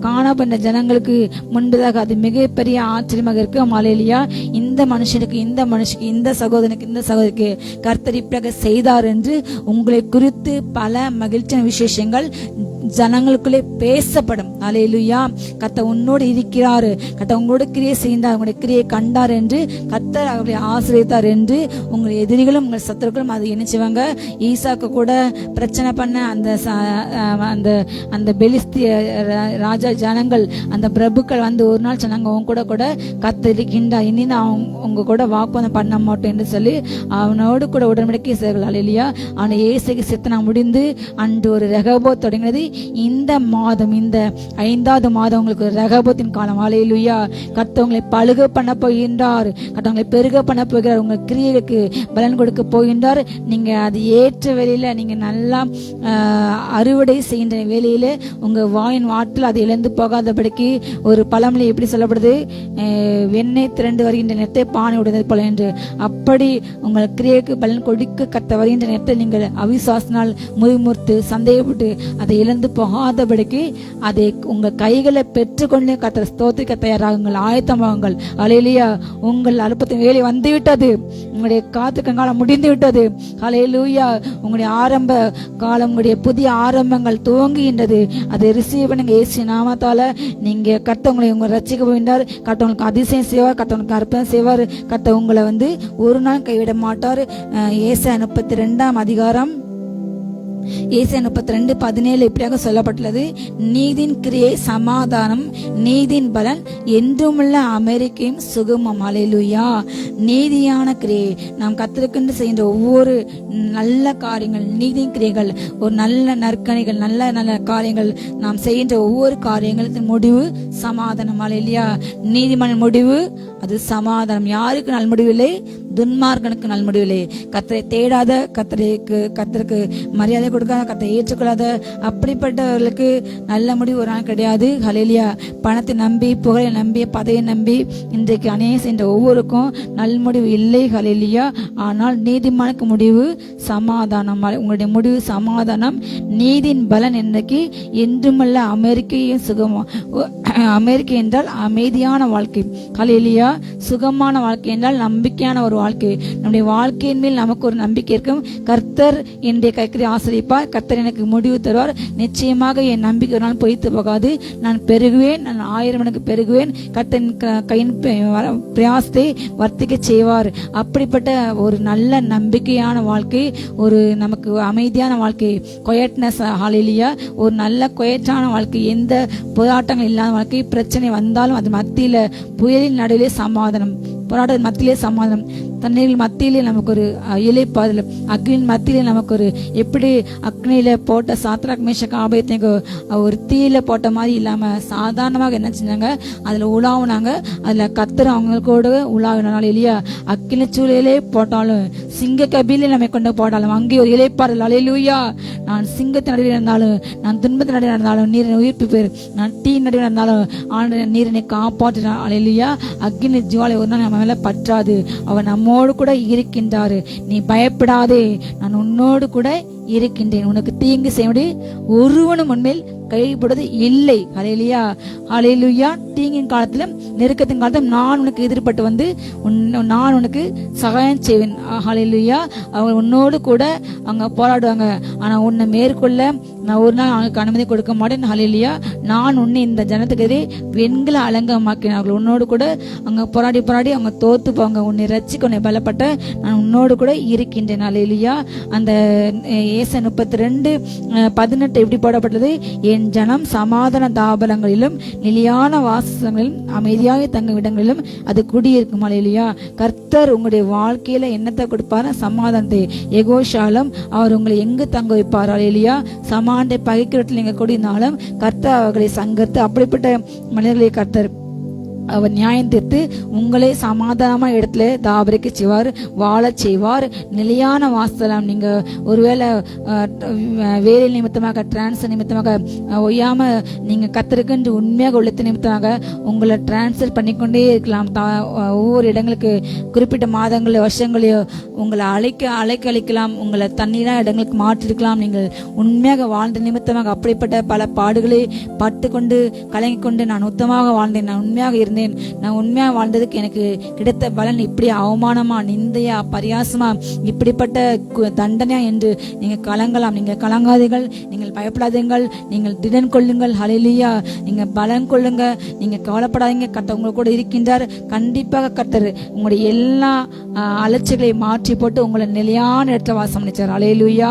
காணப்பட்ட ஜனங்களுக்கு முன்பதாக அது மிகப்பெரிய ஆச்சரியமாக இருக்கும். ஹல்லேலூயா. இந்த மனுஷனுக்கு, இந்த மனுஷனுக்கு, இந்த சகோதரனுக்கு, இந்த சகோதரிக்கு கர்த்தர் இப்படியாக செய்தார் என்று உங்களை குறித்து பல மகிழ்ச்சியான விசேஷங்கள் ஜனங்களுக்குள்ளே பேசப்படும். ஹல்லேலூயா. கர்த்தர் உன்னோடு இருக்கிறாரு, கர்த்தர் உங்களோட கிரியை செய்தார், உங்களுடைய கிரியை கண்டார் என்று கர்த்தர் அவர்களை ஆசீர்வதித்தார் என்று உங்கள் எதிரிகளும் உங்கள் சத்துருக்களும் அதை நினைச்சுவாங்க. ஈசாக்கு கூட பிரச்சனை பண்ண அந்த பெலிஸ்திய ராஜா ஜனங்கள், அந்த பிரபுக்கள் வந்து ஒரு நாள் சொன்னாங்க, உங்க கூட கூட கர்த்தர் இருக்கின்றார், இனி நான் உங்க கூட வாக்குவாதம் பண்ண மாட்டோம் என்று சொல்லி அவனோடு கூட உடன்படிக்கை செய்தார்கள். ஹல்லேலூயா. அவனை இயேசுக்கு சித்தனம் முடிந்து அன்று ஒரு ரெகோபோத் தொடங்கினது. இந்த மாதம், இந்த 5வது மாதம் உங்களுக்கு ஒரு ரெகோபோத்தின் காலம். ஹல்லேலூயா. கர்த்தர் உங்களை பழுக பண்ண போகின்றார், கர்த்தர் உங்களை பெருக பண்ண போகிறார், உங்கள் கிரியைகளுக்கு பலன் கொடுக்க போகின்றார். நீங்க அது ஏற்ற வேலையில நீங்க நல்லா அறுவடை செய்கின்ற வேலையில உங்க வாயின் வாட்டில் அது இழந்து போகாதபடிக்கு ஒரு பழமொழி எப்படி சொல்லப்படுது, வெண்ணெய் திரண்டு வருகின்ற நேரத்தை பானை உடையது போல என்று. அப்படி உங்கள் கிரியைக்கு பலன் கொடுக்க கர்த்தர் வருகின்ற நேரத்தை நீங்கள் அவிசுவாசனால் முறிமுறுத்து சந்தேகப்பட்டு அதை இழந்து போகாதபடிக்கு அதை உங்க கைகளை பெற்றுக்கொண்டு கர்த்தர் ஸ்தோத்திரிக்க தயாராகுங்கள், ஆயத்தமாகுங்கள். ஹல்லேலூயா. உங்கள் அற்புதத்தின் வேலை வந்து விட்டது, உங்களுடைய காத்துக்க காலம் முடிந்து விட்டது. ஹல்லேலூயா. உங்களுடைய ஆரம்ப காலம், உங்களுடைய புதிய ஆரம்பங்கள் துவங்குகின்றது. அதை ரிசீவ் பண்ணுங்க இயேசு நாமத்தால. நீங்க கர்த்தர் உங்களை உங்களை ரட்சிக்க போகின்றார், கர்த்தர் உங்களுக்கு அதிசயம் செய்வார், கர்த்தர் உங்களுக்கு அற்புதம் செய்வார், கர்த்தர் உங்களை வந்து ஒரு நாள் கைவிட மாட்டார். ஏசாயா 32ஆம் அதிகாரம் ஏசாயா 32:17 இப்படியாக சொல்லப்பட்டுள்ளது, நீதின் கிரியை சமாதானம், நீதின் பலன் என்றுமுள்ள அமெரிக்கையும் சுகமும். ஹல்லேலூயா. நீதியான கிரியை நாம் கர்த்தருக்கென்று செய்கின்ற ஒவ்வொரு நல்ல காரியங்கள், நீதியின் கிரியைகள், ஒரு நல்ல நற்கணிகள், நல்ல நல்ல காரியங்கள், நாம் செய்கின்ற ஒவ்வொரு காரியங்களின் முடிவு சமாதானம். ஹல்லேலூயா. நீதிமான முடிவு அது சமாதானம். யாருக்கு நல் முடிவில்லை? துன்மார்கனுக்கு நல் முடிவில்லை. கர்த்தரை தேடாத, கர்த்தருக்கு மரியாதை கொடுக்காத, கர்த்தரை ஏற்றுக்கொள்ளாத அப்படிப்பட்டவர்களுக்கு நல்ல முடிவு ஒரு நாள் கிடையாது. ஹல்லேலூயா. பணத்தை நம்பி, புகழை நம்பி, பதவியை நம்பி இன்றைக்கு அநேகம் சென்ற ஒவ்வொருக்கும் நல் முடிவு இல்லை. ஹல்லேலூயா. ஆனால் நீதிமானுக்கு முடிவு சமாதானம். உங்களுடைய முடிவு சமாதானம். நீதியின் பலன் இன்றைக்கு என்றுமல்ல அமெரிக்கையும் சுகமா. அமெரிக்கை என்றால் அமைதியான வாழ்க்கை. ஹல்லேலூயா. சுகமான வாழ்க்கை என்றால் நம்பிக்கையான ஒரு வாழ்க்கை. நம்முடைய வாழ்க்கையின் மேல் நமக்கு ஒரு நம்பிக்கை இருக்கும். கர்த்தர் என்னுடைய கைக்கறி ஆசிரிப்பார், கர்த்தர் எனக்கு முடிவு தருவார், நிச்சயமாக என் நம்பிக்கை ஒரு நாள் பொய்த்து போகாது, நான் பெருகுவேன், நான் 1000 மடங்கு பெருகுவேன், கர்த்தரின் கையின் பிரயாசத்தை வர்த்திக்க செய்வார். அப்படிப்பட்ட ஒரு நல்ல நம்பிக்கையான வாழ்க்கை, ஒரு நமக்கு அமைதியான வாழ்க்கை, கொயட்னஸ். ஹல்லேலூயா. ஒரு நல்ல கொயட்டான வாழ்க்கை, எந்த போராட்டங்கள் இல்லாத வாழ்க்கை. பிரச்சனை வந்தாலும் அது மத்தியில, புயலின் நடுவிலே சமாதானம், போராட்ட மத்தியிலே சமாதானம், தண்ணீரில் மத்தியிலே நமக்கு ஒரு இலைப்பாதல், அக்னியின் மத்தியிலே நமக்கு ஒரு, எப்படி அக்னியில போட்ட சாத்ராக் மேஷக் ஆபேத்நேகோ ஒரு தீயில போட்ட மாதிரி இல்லாம சாதாரணமாக என்ன செஞ்சாங்க, அதுல உலாவுனாங்க. அதுல கர்த்தர் அவங்களோட உலாவினாலும் இல்லையா. அக்னி சூழலே போட்டாலும், சிங்க கபிலே நம்மை கொண்டு போட்டாலும் அங்கே ஒரு இலைப்பாதல். ஹல்லேலூயா. நான் சிங்கத்தின் நடுவில் இருந்தாலும், நான் துன்பத்தின் நடுவில் இருந்தாலும் நீரினை உயிர்ப்பிப்பேர், நான் தீ நடுவில் இருந்தாலும் ஆண்டு நீரினை காப்பாற்றினார். ஹல்லேலூயா. அக்னி ஜுவாலை ஒரு நாள் நம்ம மேல பற்றாது. அவன் நம்மோடு கூட இருக்கின்றாரு. நீ பயப்படாதே, நான் உன்னோடு கூட இருக்கின்றேன், உனக்கு தீங்கு செய்ய ஒருவனும் உன்மேல் கைப்படுவது இல்லை. ஹல்லேலூயா. ஹல்லேலூயா. தீங்கின் காலத்திலும் நெருக்கத்தின் காலத்திலும் நான் உனக்கு எதிர்பட்டு வந்து நான் உனக்கு சகாயம் செய்வேன். ஹல்லேலூயா. அவங்க உன்னோடு கூட அவங்க போராடுவாங்க. ஆனா உன்னை மேற்கொள்ள நான் ஒரு நாள் அவங்களுக்கு அனுமதி கொடுக்க மாட்டேன். ஹல்லேலூயா. நான் உன்னை இந்த ஜனத்துக்கு எதிரே வெண்கல அலங்கமாக்கினார்கள். உன்னோடு கூட அவங்க போராடி போராடி அவங்க தோத்து போங்க. உன்னை ரட்சிக்க உன்னை பலப்பட்ட நான் உன்னோடு கூட இருக்கின்றேன். ஹல்லேலூயா. அந்த ஏசாயா 32:18 எப்படி போடப்பட்டது? என் ஜனம் சமாதான தாபலங்களிலும் நிலையான வாசங்களிலும் அமைதியாக தங்கும் இடங்களிலும் அது குடியிருக்கும். ஹல்லேலூயா. கர்த்தர் உங்களுடைய வாழ்க்கையில என்னத்தை கொடுப்பாரு? சமாதானத்தை. எகோஷாலம் அவர் உங்களை எங்கு தங்க வைப்பார்? ஹல்லேலூயா. சமாதானத்தை பகைக்கிறதுல நீங்க கூடினாலும் கர்த்தர் அவர்களை சங்கரித்து அப்படிப்பட்ட மனிதர்களை கர்த்தர் அவர் நியாயம் தீர்த்து உங்களை சமாதானமான இடத்துல தாபரிக்க செய்வார், வாழச் செய்வார். நிலையான வாசலாம். நீங்க ஒருவேளை வேலை நிமித்தமாக டிரான்ஸ்ஃபர் நிமித்தமாக ஒய்யாம நீங்க கத்திருக்கின்ற உண்மையாக உள்ளத்து நிமித்தமாக உங்களை டிரான்ஸ்ஃபர் பண்ணிக்கொண்டே இருக்கலாம். ஒவ்வொரு இடங்களுக்கு குறிப்பிட்ட மாதங்களோ வருஷங்களையோ உங்களை அழைக்கலாம். உங்களை தண்ணீரா இடங்களுக்கு மாற்றிருக்கலாம். நீங்கள் உண்மையாக வாழ்ந்த நிமித்தமாக அப்படிப்பட்ட பல பாடுகளை பட்டு கொண்டு கலங்கி கொண்டு நான் உத்தமாக வாழ்ந்தேன், நான் உண்மையாக இருந்தேன், நான் உண்மையா வாழ்ந்ததுக்கு எனக்கு கிடைத்த பலன் இப்படி அவமானமா, நிந்தையா, பரியாசமா, இப்படிப்பட்ட தண்டனையா என்று நீங்க கலங்கலாம். நீங்க கலங்காதீர்கள், நீங்கள் பயப்படாதீர்கள், நீங்கள் திடன் கொள்ளுங்கள். ஹல்லேலூயா. நீங்க பலன் கொள்ளுங்க, நீங்க கவலைப்படாதீங்க. கர்த்தர் உங்க கூட இருக்கின்றார். கண்டிப்பாக கர்த்தர் உங்களுடைய எல்லா அலட்சிகளை மாற்றி போட்டு உங்களை நிலையான இடத்துல வாசம் பண்ணிச்சார். ஹல்லேலூயா.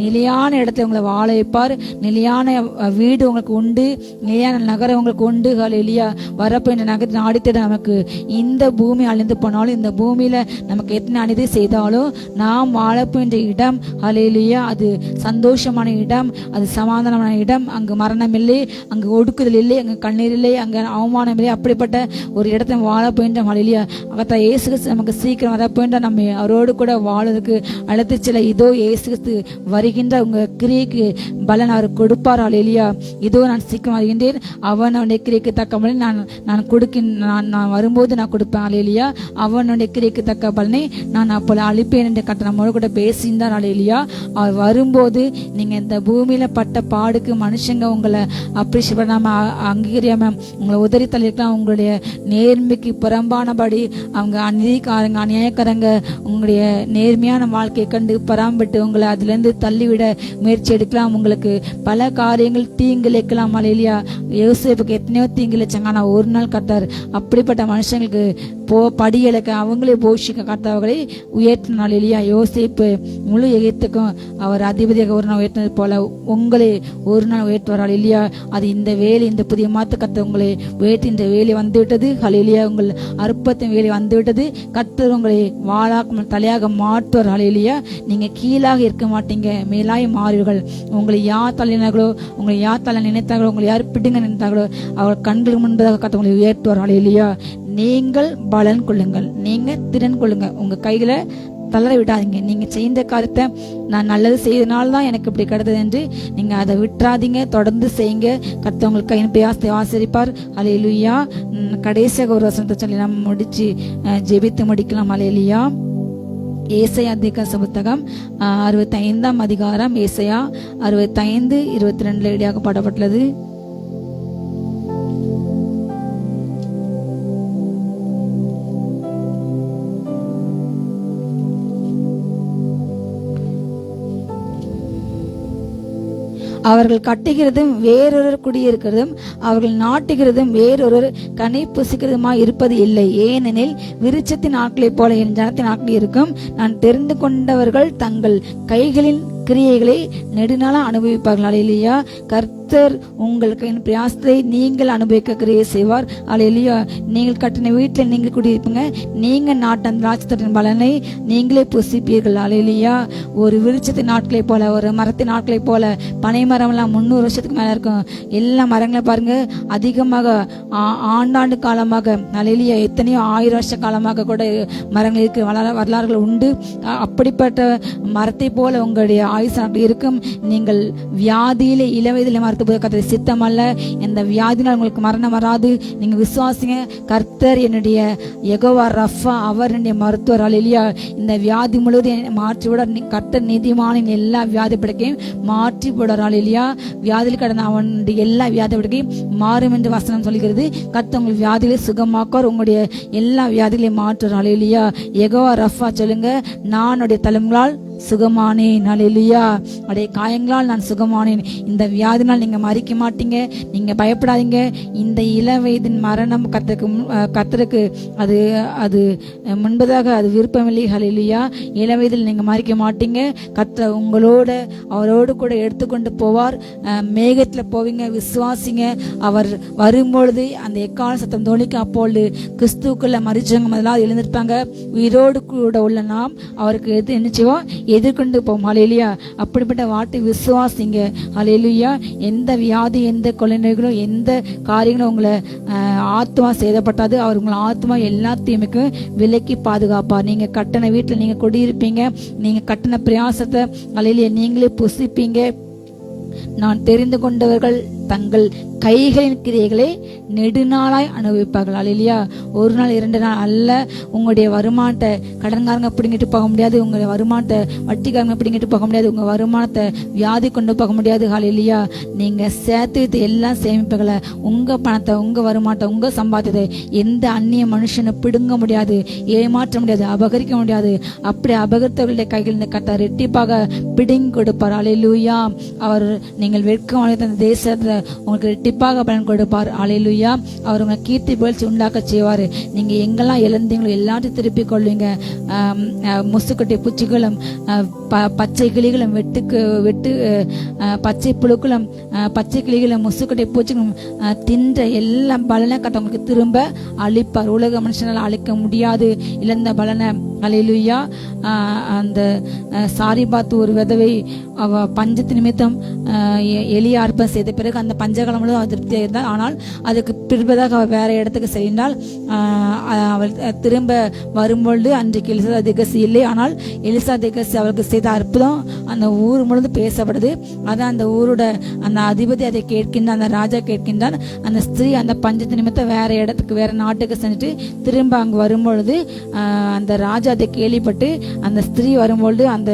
நிலையான இடத்துல உங்களை வாழ வைப்பார். நிலையான வீடு உங்களுக்கு உண்டு, நிலையான நகரம் உங்களுக்கு உண்டு. ஹல்லேலூயா. வரப்போன்ற நகரத்தின் ஆடித்தட நமக்கு இந்த பூமி அழிந்து போனாலும் இந்த பூமியில நமக்கு எத்தனை அநீதி செய்தாலும் நாம் வாழப்போன்ற இடம் ஹல்லேலூயா அது சந்தோஷமான இடம், அது சமாதானமான இடம். அங்கு மரணம் இல்லை, அங்கு ஒடுக்குதல் இல்லை, அங்கு கண்ணீர் இல்லை, அங்கு அவமானம் இல்லை. அப்படிப்பட்ட ஒரு இடத்தை வாழ போயின்றோம். ஹல்லேலூயா. அகத்தா இயேசு கிறிஸ்து நமக்கு சீக்கிரம் வர போயின்ற நம்ம அவரோடு கூட வாழறதுக்கு அழைத்து செல்ல இதோ இயேசு கிறிஸ்து வருகின்ற உங்க கிரியைக்கு பலன் அவர் கொடுப்பார். ஹல்லேலூயா. இதோ நான் சீக்கிரம் வருகின்றேன், அவனுடைய கிரியைக்கு தக்க பலன் நான் நான் வரும்போது நான் கொடுப்பேன். ஹல்லேலூயா. அவனுடைய கிரியைக்கு தக்க பலனை நான் அப்போது அழிப்பேன் என்று கர்த்தர் நம்மோடு கூட பேசியிருந்தார். ஹல்லேலூயா. அவர் வரும்போது நீங்க இந்த பூமியில பட்ட பாடுக்கு மனுஷங்க உங்களை அப்ரிஷியேட் பண்ணாம அங்கீகரியாம உங்களை உதறி தள்ளிருக்கலாம். உங்களுடைய நேர்மைக்கு புறம்பானபடி அவங்க அநீதிக்காரங்க அநியாயக்காரங்க உங்களுடைய நேர்மையான வாழ்க்கையை கண்டு பராமரிட்டு உங்களை அதுல இருந்து தள்ளிவிட முயற்சி எடுக்கலாம். உங்களுக்கு பல காரியங்கள் தீங்கிழைக்கலாம். ஹல்லேலூயா. யோசேப்புக்கு எத்தனையோ தீங்கிழைச்சாங்க. ஆனா ஒரு நாள் கர்த்தர் அப்படிப்பட்ட மனுஷங்களுக்கு படியலுக்கு அவங்களே போஷிக்க கர்த்தர்களை உயர்த்தினார். இல்லையா? யோசேப்பு முழு எகிப்துக்கும் அவர் அதிபதியாக ஒரு நாள் உயர்த்தினது போல உங்களை ஒரு நாள் உயர்த்துவார்கள். இல்லையா? அது இந்த வேலை, இந்த புதிய மாத்து கர்த்தர் உங்களை உயர்த்தி இந்த வேலை வந்துவிட்டது. ஹல்லேலூயா. உங்கள் அற்பத்தின் வேலை வந்துவிட்டது. கர்த்தர் உங்களை வாழாக தலையாக மாற்றுவார். ஹல்லேலூயா. நீங்க கீழாக இருக்க மாட்டீங்க, மேலாய் மாறுவீர்கள். உங்களை யார் தள்ளினார்களோ, உங்களை யார் தள்ள நினைத்தார்களோ, உங்களை யார் பிடுங்க நினைத்தார்களோ அவர் கண்களுக்கு முன்பதாக கர்த்தர் உங்களை உயர்த்துவார். ஹல்லேலூயா. நீங்கள் பலன் கொள்ளுங்கள், நீங்க திறன் கொள்ளுங்க. உங்க கைகளை தளர விடாதீங்க. நீங்க செய்த காரியத்தை நான் நல்லது செய்தனால தான் எனக்கு இப்படி கிடைத்தது என்று நீங்க அதை விட்டுறாதீங்க. தொடர்ந்து செய்யுங்க. கர்த்தர் உங்களுக்கு கையின் ஆசிரிப்பார். ஹல்லேலூயா. கடைசியாக ஒரு வசனத்தை சொல்லி நம்ம முடிச்சு ஜெபித்து முடிக்கலாம். ஹல்லேலூயா. ஏசாயா தீர்க்க புத்தகம் 65ஆம் அதிகாரம் ஏசாயா 65:22 இடையாக பாடப்பட்டுள்ளது. அவர்கள் கட்டுகிறதும் வேறொரு குடியிருக்கிறதும் அவர்கள் நாட்டுகிறதும் வேறொரு கனி புசிக்கிறதுமாய் இருப்பது இல்லை. ஏனெனில் விருட்சத்தின் ஆட்களைப் போல என் ஜனத்தின் ஆட்கள் இருக்கும். நான் தெரிந்து கொண்டவர்கள் தங்கள் கைகளின் கிரியைகளை நெடுநாளாக அனுபவிப்பார்கள். ஹல்லேலூயா. கர்த்தர் உங்களுக்கு பிரயாசத்தை நீங்கள் அனுபவிக்க கிரியை செய்வார். ஹல்லேலூயா. நீங்கள் கட்டின வீட்டில் நீங்கள் குடியிருப்பீங்க. நீங்க நாட்டு அந்த ராஜ்யத்தின் பலனை நீங்களே புசிப்பீர்கள். ஹல்லேலூயா. ஒரு விருட்சத்தின் நாட்களை போல, ஒரு மரத்தின் நாட்களை போல, பனை மரம் எல்லாம் 300 வருஷத்துக்கு மேல இருக்கும். எல்லா மரங்களும் பாருங்க அதிகமாக ஆண்டாண்டு காலமாக ஹல்லேலூயா எத்தனையோ 1000 வருஷ காலமாக கூட மரங்கள் இருக்கு, வரலாறுகள் உண்டு. அப்படிப்பட்ட மரத்தை போல உங்களுடைய ஆயுசு இருக்கும். நீங்கள் வியாதியிலே இளவயதிலே மறுத்து போய் கர்த்தர் சித்தம் அல்ல. இந்த வியாதினால் உங்களுக்கு மரணம் வராது. நீங்க விசுவாசிங்க. கர்த்தர் என்னுடைய யெகோவா ரஃபா, அவர் என்னுடைய மருத்துவர். ஹல்லேலூயா. இந்த வியாதி முழுவதும் மாற்றி விட கர்த்தர் நீதிமான எல்லா வியாதி படுக்கையும் மாற்றி போடுறார். ஹல்லேலூயா. வியாதியில் கடந்த அவனுடைய எல்லா வியாதி படுக்கையும் மாறும் என்று வசனம் சொல்கிறது. கர்த்தர் உங்கள் வியாதிகளை சுகமாக்குவார். உங்களுடைய எல்லா வியாதிகளையும் மாற்றுவார். ஹல்லேலூயா. யெகோவா ரஃபா சொல்லுங்க. நான் உடைய தலைமுகளால் சுகமானேன். ஹல்லேலூயா. உடைய காயங்களால் நான் சுகமானேன். இந்த வியாதினால் நீங்க மறிக்க மாட்டீங்க, நீங்க பயப்படாதீங்க. இந்த இளவயதின் மரணம் கர்த்தருக்கு அது அது முன்பதாக அது விருப்பமில்லை. ஹல்லேலூயா. இளவயதில் நீங்க மறிக்க மாட்டீங்க. கர்த்தர் உங்களோட அவரோடு கூட எடுத்துக்கொண்டு போவார். மேகத்துல போவீங்க, விசுவாசிங்க. அவர் வரும்பொழுது அந்த எக்கால சத்தம் தோணிக்கும். அப்பொழுது கிறிஸ்துக்குள்ள மறிச்சவங்க முதலாவது எழுந்திருப்பாங்க. உயிரோடு கூட உள்ள நாம் அவருக்கு என்ன செய்வோம்? எதிர்கொண்டு போவோம். ஹல்லேலூயா. அப்படிப்பட்ட வார்த்தை விசுவாசிங்க. ஹல்லேலூயா. எந்த வியாதி, எந்த கொலை நோய்களும், எந்த காரியங்களும் உங்களை ஆத்மா சேதப்பட்டாது. அவர் உங்களை ஆத்மா எல்லாத்தையுமே விலக்கி பாதுகாப்பார். நீங்க கட்டண வீட்டில் நீங்க குடியிருப்பீங்க, நீங்க கட்டண பிரயாசத்தை ஹல்லேலூயா நீங்களே புசிப்பீங்க. நான் தெரிந்து கொண்டவர்கள் தங்கள் கைகளின் கிரியைகளை நெடுநாளாய் அனுபவிப்பார்கள். அல்லேலூயா. ஒரு நாள் 2 நாள் அல்ல. உங்களுடைய வருமானத்தை கடன்காரங்க பிடிங்கிட்டு போக முடியாது. உங்களுடைய வருமானத்தை வட்டிக்காரங்க பிடிங்கிட்டு போக முடியாது. உங்க வருமானத்தை வியாதி கொண்டு போக முடியாது. அல்லேலூயா. நீங்க சேர்த்து வைத்து எல்லாம் சேமிப்புகளை, உங்க பணத்தை, உங்க வருமானத்தை, உங்க சம்பாத்தியத்தை எந்த அந்நிய மனுஷனை பிடுங்க முடியாது, ஏமாற்ற முடியாது, அபகரிக்க முடியாது. அப்படி அபகரித்தவர்களுடைய கைகளில் கர்த்தர் ரெட்டிப்பாக பிடுங்கி கொடுப்பார். அல்லேலூயா. அவர் நீங்கள் வெட்கம் அடைந்த அந்த தேசத்துல உங்களுக்கு ரெட்டிப்பாக பலன் கொடுப்பார். அல்லேலூயா. அவர் உங்களை கீர்த்தி புகழ்ச்சி உண்டாக்க செய்வார். நீங்க எங்கெல்லாம் இழந்தீங்களோ எல்லாத்தையும் திருப்பி கொள்வீங்க. முசுக்கட்டை பூச்சிகளும் பச்சை கிளிகளும் வெட்டு பச்சை புழுக்களும் பச்சை கிளிகளும் முசுக்கட்டை பூச்சிகளும் தின்ற எல்லாம் பலனை கட்ட உங்களுக்கு திரும்ப அழிப்பார். உலக மனுஷனால் அழிக்க முடியாது இழந்த பலனை. அல்லேலூயா. அந்த சாரிபாத் ஒரு விதவை அவ பஞ்சத்து நிமித்தம் எளிய அர்ப்பம் செய்த பிறகு அந்த பஞ்சகாலம் முழுவதும் திருப்தியாக இருந்தால். ஆனால் அதுக்கு பின்பதாக அவள் வேற இடத்துக்கு சென்றால் அவள் திரும்ப வரும்பொழுது அன்றைக்கு எலிசா திகசி இல்லை. ஆனால் எலிசா திகசி அவளுக்கு செய்த அற்புதம் அந்த ஊர் முழுவதும் பேசப்படுது. அதான் அந்த ஊரோட அந்த அதிபதி அதை கேட்கின்றான், அந்த ராஜா கேட்கின்றான். அந்த ஸ்திரீ அந்த பஞ்சத்து நிமித்தம் வேற இடத்துக்கு வேற நாட்டுக்கு செஞ்சுட்டு திரும்ப அங்கு வரும்பொழுது அந்த ராஜா அதை கேள்விப்பட்டு அந்த ஸ்திரீ வரும்பொழுது அந்த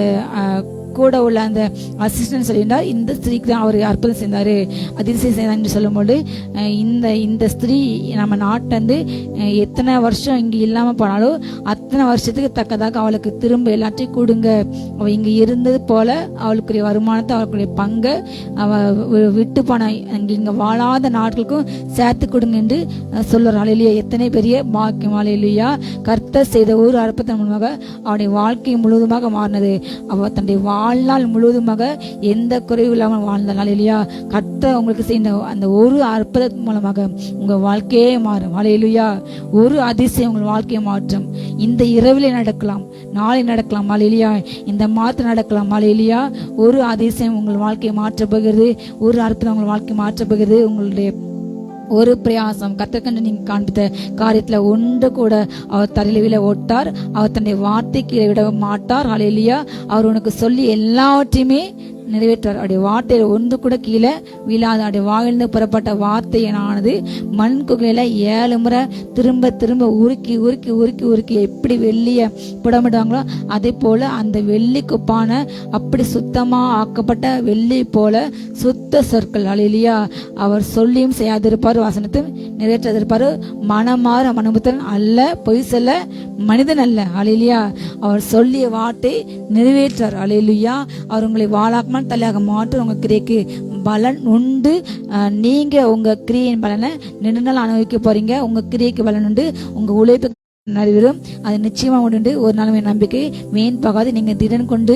கூட உள்ள அந்த அசிஸ்டன்ட் சொல்லியிருந்தார், இந்த ஸ்திரீக்கு தான் அவர் அற்புதம் செய்தாரு, அதிசயம் செய்தார் என்று சொல்லும்போது இந்த ஸ்திரீ நம்ம நாட்டிலேருந்து எத்தனை வருஷம் இங்கே இல்லாமல் போனாலும் அத்தனை வருஷத்துக்கு தக்கதாக அவளுக்கு திரும்ப எல்லாத்தையும் கொடுங்க. அவள் இங்கே இருந்தது போல அவளுக்குரிய வருமானத்தை, அவளுக்குரிய பங்கை அவள் விட்டு போன இங்கே வாழாத நாட்களுக்கும் சேர்த்து கொடுங்க என்று சொல்லுறாள். அல்லேலூயா. எத்தனை பெரிய பாக்கியம். அல்லேலூயா. கர்த்தர் செய்த ஒரு அற்புதத்தின் மூலமாக அவனுடைய வாழ்க்கை முழுவதுமாக மாறினது. அவள் தன்னுடைய வாழ்நாள் முழுவதுமாக எந்த குறைவு இல்லாமல் வாழ்ந்தாள். அல்லேலூயா. கர்த்தர் உங்களுக்கு செய்த அந்த ஒரு அற்புதத்தின் மூலமாக உங்க வாழ்க்கையே மாறும். அல்லேலூயா. ஒரு அதிசயம் உங்கள் வாழ்க்கையை மாற்றும். இந்த இரவிலே நடக்கலாம், நாளை நடக்கலாம். அல்லேலூயா. இந்த மாதம் நடக்கலாம். அல்லேலூயா. ஒரு அதிசயம் உங்கள் வாழ்க்கையை மாற்றப் போகிறது. ஒரு அற்புதம் உங்கள் வாழ்க்கையை மாற்றப் போகிறது. உங்களுடைய ஒரு பிரயாசம் கத்தக்கண்டு நீங்க காண்பித்த காரியத்துல ஒன்று கூட அவர் தரையில விழ ஓட்டார். அவர் தன்னுடைய வார்த்தை கீழே விட மாட்டார். அல்லேலூயா. அவர் உனக்கு சொல்லி எல்லாவற்றையுமே நிறைவேற்றார். அவருடைய வார்த்தையில ஒன்று கூட கீழே விழாத அவருடைய வாயிலிருந்து புறப்பட்ட வார்த்தையானது மண் குகையில 7 முறை திரும்ப திரும்ப உருக்கி உருக்கி உருக்கி உருக்கி எப்படி வெள்ளிய புடமிடுவாங்களோ அதே போல அந்த வெள்ளி குப்பான அப்படி சுத்தமா ஆக்கப்பட்ட வெள்ளி போல சுத்த சொற்கள். அல்லேலூயா. அவர் சொல்லியும் செய்யாதிருப்பார், வசனத்தையும் நிறைவேற்றாதிருப்பார். மனமாற மனமுத்தன் அல்ல, பொய் சொல்ல மனிதன் அல்ல. அல்லேலூயா. அவர் சொல்லிய வார்த்தை நிறைவேற்றார். அல்லேலூயா. அவர் உங்களை வாழாக்க தலையாக மாற்ற உங்க கிரியைக்கு பலன் உண்டு. நீங்க உங்க கிரியின் பலனை நெடுநாள் அனுபவிக்க போறீங்க. உங்க கிரியைக்கு பலன் உண்டு. உங்க உழைப்பு நிறைவேறும். அது நிச்சயமா உண்டு. ஒரு நாளுமே நம்பிக்கை வீண் போகாது. நீங்க திடன் கொண்டு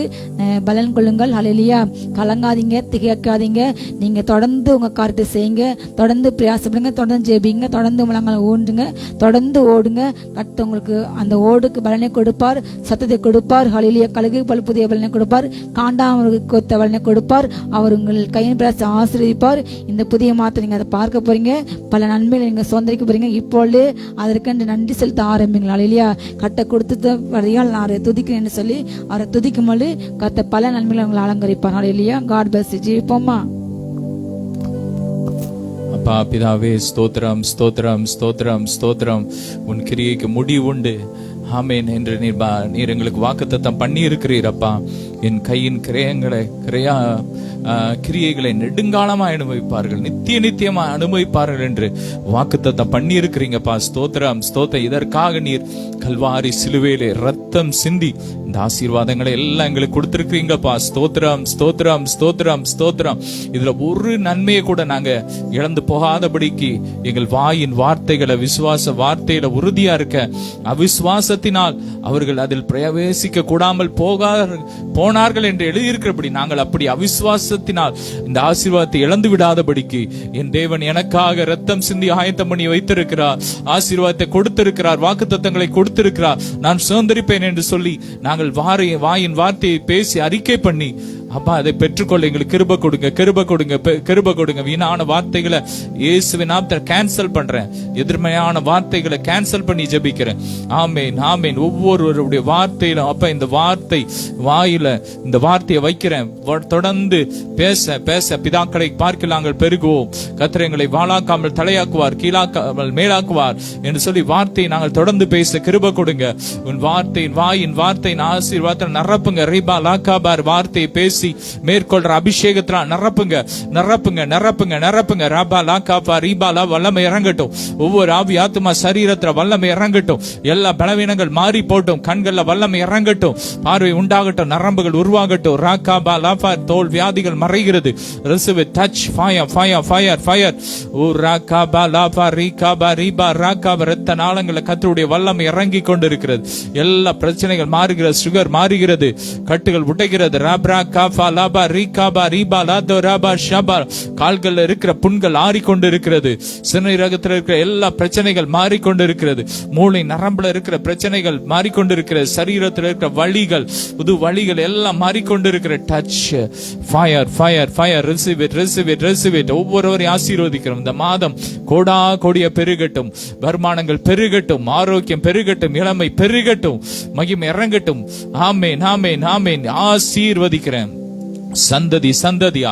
பலன் கொள்ளுங்கள். அல்லேலூயா. கலங்காதீங்க, திகைக்காதீங்க. நீங்க தொடர்ந்து உங்க காரியத்தை செய்யுங்க, தொடர்ந்து பிரயாசப்படுங்க, தொடர்ந்து ஜெபிங்க, தொடர்ந்து முழங்கால் ஊன்றுங்க, தொடர்ந்து ஓடுங்க. கர்த்தர் உங்களுக்கு அந்த ஓடுக்கு பலனை கொடுப்பார், சத்தத்தை கொடுப்பார். அல்லேலூயா. கழுகு பல் புதிய பலனை கொடுப்பார், காண்டாமருக்கு கொத்த பலனை கொடுப்பார். அவர் உங்கள் கையின் பிரயாசத்தை ஆசீர்வதிப்பார். இந்த புதிய மாதத்தை நீங்க அதை பார்க்க போறீங்க. பல நன்மைகளை நீங்க சுதந்திரிக்க போறீங்க. இப்பொழுது அதற்கு நன்றி செலுத்த ஆரம்பிங்க. அல்லேலூயா. கட்ட கொடுத்த வழியால் நான் அவரை துதிக்கிறேன்னு சொல்லி அவரை துதிக்கும் போது கத்த பல நன்மைகளை உங்களை அலங்கரிப்பார். அல்லேலூயா. God bless you. ஜெபிப்போமா. அப்பா பிதாவே, ஸ்தோத்திரம் ஸ்தோத்திரம் ஸ்தோத்திரம் ஸ்தோத்திரம். உன் கிரியைக்கு முடிவுண்டு. ஆமேன் என்று நீர் எங்களுக்கு வாக்குத்தத்தம் பண்ணி இருக்கிறீர் அப்பா. என் கையின் கிரியைகளை நெடுங்காலமாய் அனுபவிப்பார்கள், நித்திய நித்தியமாய் அனுபவிப்பார்கள் என்று வாக்குத்தத்தம் பண்ணி இருக்கிறீங்கப்பா. ஸ்தோத்திரம் ஸ்தோத்திரம். இதற்காக நீர் கல்வாரி சிலுவையிலே ரத்தம் சிந்தி இந்த ஆசீர்வாதங்களை எல்லாம் எங்களுக்கு கொடுத்திருக்கிறீங்கப்பா. ஸ்தோத்திரம் ஸ்தோத்திரம் ஸ்தோத்திரம் ஸ்தோத்திரம். இதுல ஒரு நன்மையை கூட நாங்க இழந்து போகாதபடிக்கு எங்கள் வாயின் வார்த்தைகளை விசுவாச வார்த்தையில உறுதியா இருக்க, அவிசுவாசத்தினால் அவர்கள் அதில் பிரவேசிக்க கூடாமல் போனார்கள் என்று எழுதியிருக்கிறபடி நாங்கள் அப்படி அவிசுவாசத்தினால் இந்த ஆசீர்வாதத்தை இழந்து விடாதபடிக்கு என் தேவன் எனக்காக ரத்தம் சிந்தி ஆயத்தம் பண்ணி வைத்திருக்கிறார், ஆசீர்வாதத்தை கொடுத்திருக்கிறார், வாக்குத்தத்தங்களை கொடுத்திருக்கிறார், நான் சுதந்திரிப்பேன் என்று சொல்லி நாங்கள் வாயின் வார்த்தையை பேசி அறிக்கை பண்ணி அப்பா அதை பெற்றுக்கொள்ள எங்களுக்கு கிருபை கொடுங்க, கிருபை கொடுங்க, கிருபை கொடுங்க. வீணான வார்த்தைகளை இயேசுவின் நாமத்தில் கேன்சல் பண்றேன், எதிர்மையான வார்த்தைகளை கேன்சல் பண்ணி ஜெபிக்கிறேன். ஆமேன் ஆமேன். ஒவ்வொருவருடைய வார்த்தையிலும் அப்ப இந்த வார்த்தை வாயில இந்த வார்த்தையை வைக்கிறேன். தொடர்ந்து பேச பேச பிதாக்களை பார்க்க நாங்கள் பெருகுவோம், கர்த்தர் வாளாக்காமல் தலையாக்குவார், கீழாக்காமல் மேலாக்குவார் என்று சொல்லி வார்த்தையை நாங்கள் தொடர்ந்து பேச கிருபை கொடுங்க. உன் வார்த்தையின் வாயின் வார்த்தையின் ஆசீர்வாதத்தில் நிரப்புங்க. ரீபா லாக்காபார் வார்த்தையை பேசி மேற்கொள்ற அபிஷேகத்தினால் நிரப்புங்க நிரப்புங்க நிரப்புங்க நிரப்புங்க. ரபா லாக்காபா ரீபாலா வல்லமை இறங்கட்டும். ஒவ்வொரு ஆவி ஆத்துமா சரீரத்துல வல்லமை இறங்கட்டும். எல்லா பலவீனங்கள் மாறி போட்டும். கண்கள்ல வல்லமை இறங்கட்டும். பார்வை உண்டாகட்டும். நரம்புகள் உருவாகட்டும். ராக்காபா லாபா தோல் வியாதிகள் மறைகிறது. Receive touch fire fire fire fire. ஓ ராக்காபா லாபா ரீகாபா ரீபா ராக்காபா. இரத்த நாளங்கள்ல கர்த்தருடைய வல்லமை இறங்கி கொண்டிருக்கிறது. எல்லா பிரச்சனைகள் மாறுகிறது. சுகர் மாறுகிறது. கட்டுகள் உடைகிறது. ராப்ரா காபா லாபா ரீகாபா ரீபா லாதோ ராபா ஷபா. கால்கள்ல இருக்கிற புண்கள் ஆறிக்கொண்டிருக்கிறது. சிறுநீரகத்தில் இருக்கிற எல்லா பிரச்சனைகள் மாறிக்கொண்டிருக்கிறது. மூளை நரம்புல இருக்கிற பிரச்சனைகள் மாறிக்கொண்டிருக்கிறது. சரீரத்தில் இருக்கிற வலிகள் புது வலிகள் எல்லாம் மாறிக்கொண்டிருக்கிற. Touch fire fire fire. Receive it receive it receive it. ஒவ்வொருவரையும் ஆசீர்வதிக்கிறோம். இந்த மாதம் கோடா கோடிய பெருகட்டும், வருமானங்கள் பெருகட்டும், ஆரோக்கியம் பெருகட்டும், இளமை பெருகட்டும், மகிமை இறங்கட்டும். ஆமேன் ஆமேன் ஆமேன். ஆசீர்வதிக்கிறேன். சந்ததி சந்ததியா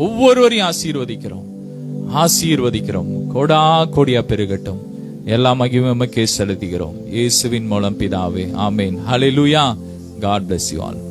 ஒவ்வொருவரையும் ஆசீர்வதிக்கிறோம் ஆசீர்வதிக்கிறோம். கோடா கோடியா பெருகட்டும். எல்லா மகிமையுமே செலுத்துகிறோம் இயேசுவின் மூலம் பிதாவே. ஆமேன். ஹல்லேலூயா. God bless you all.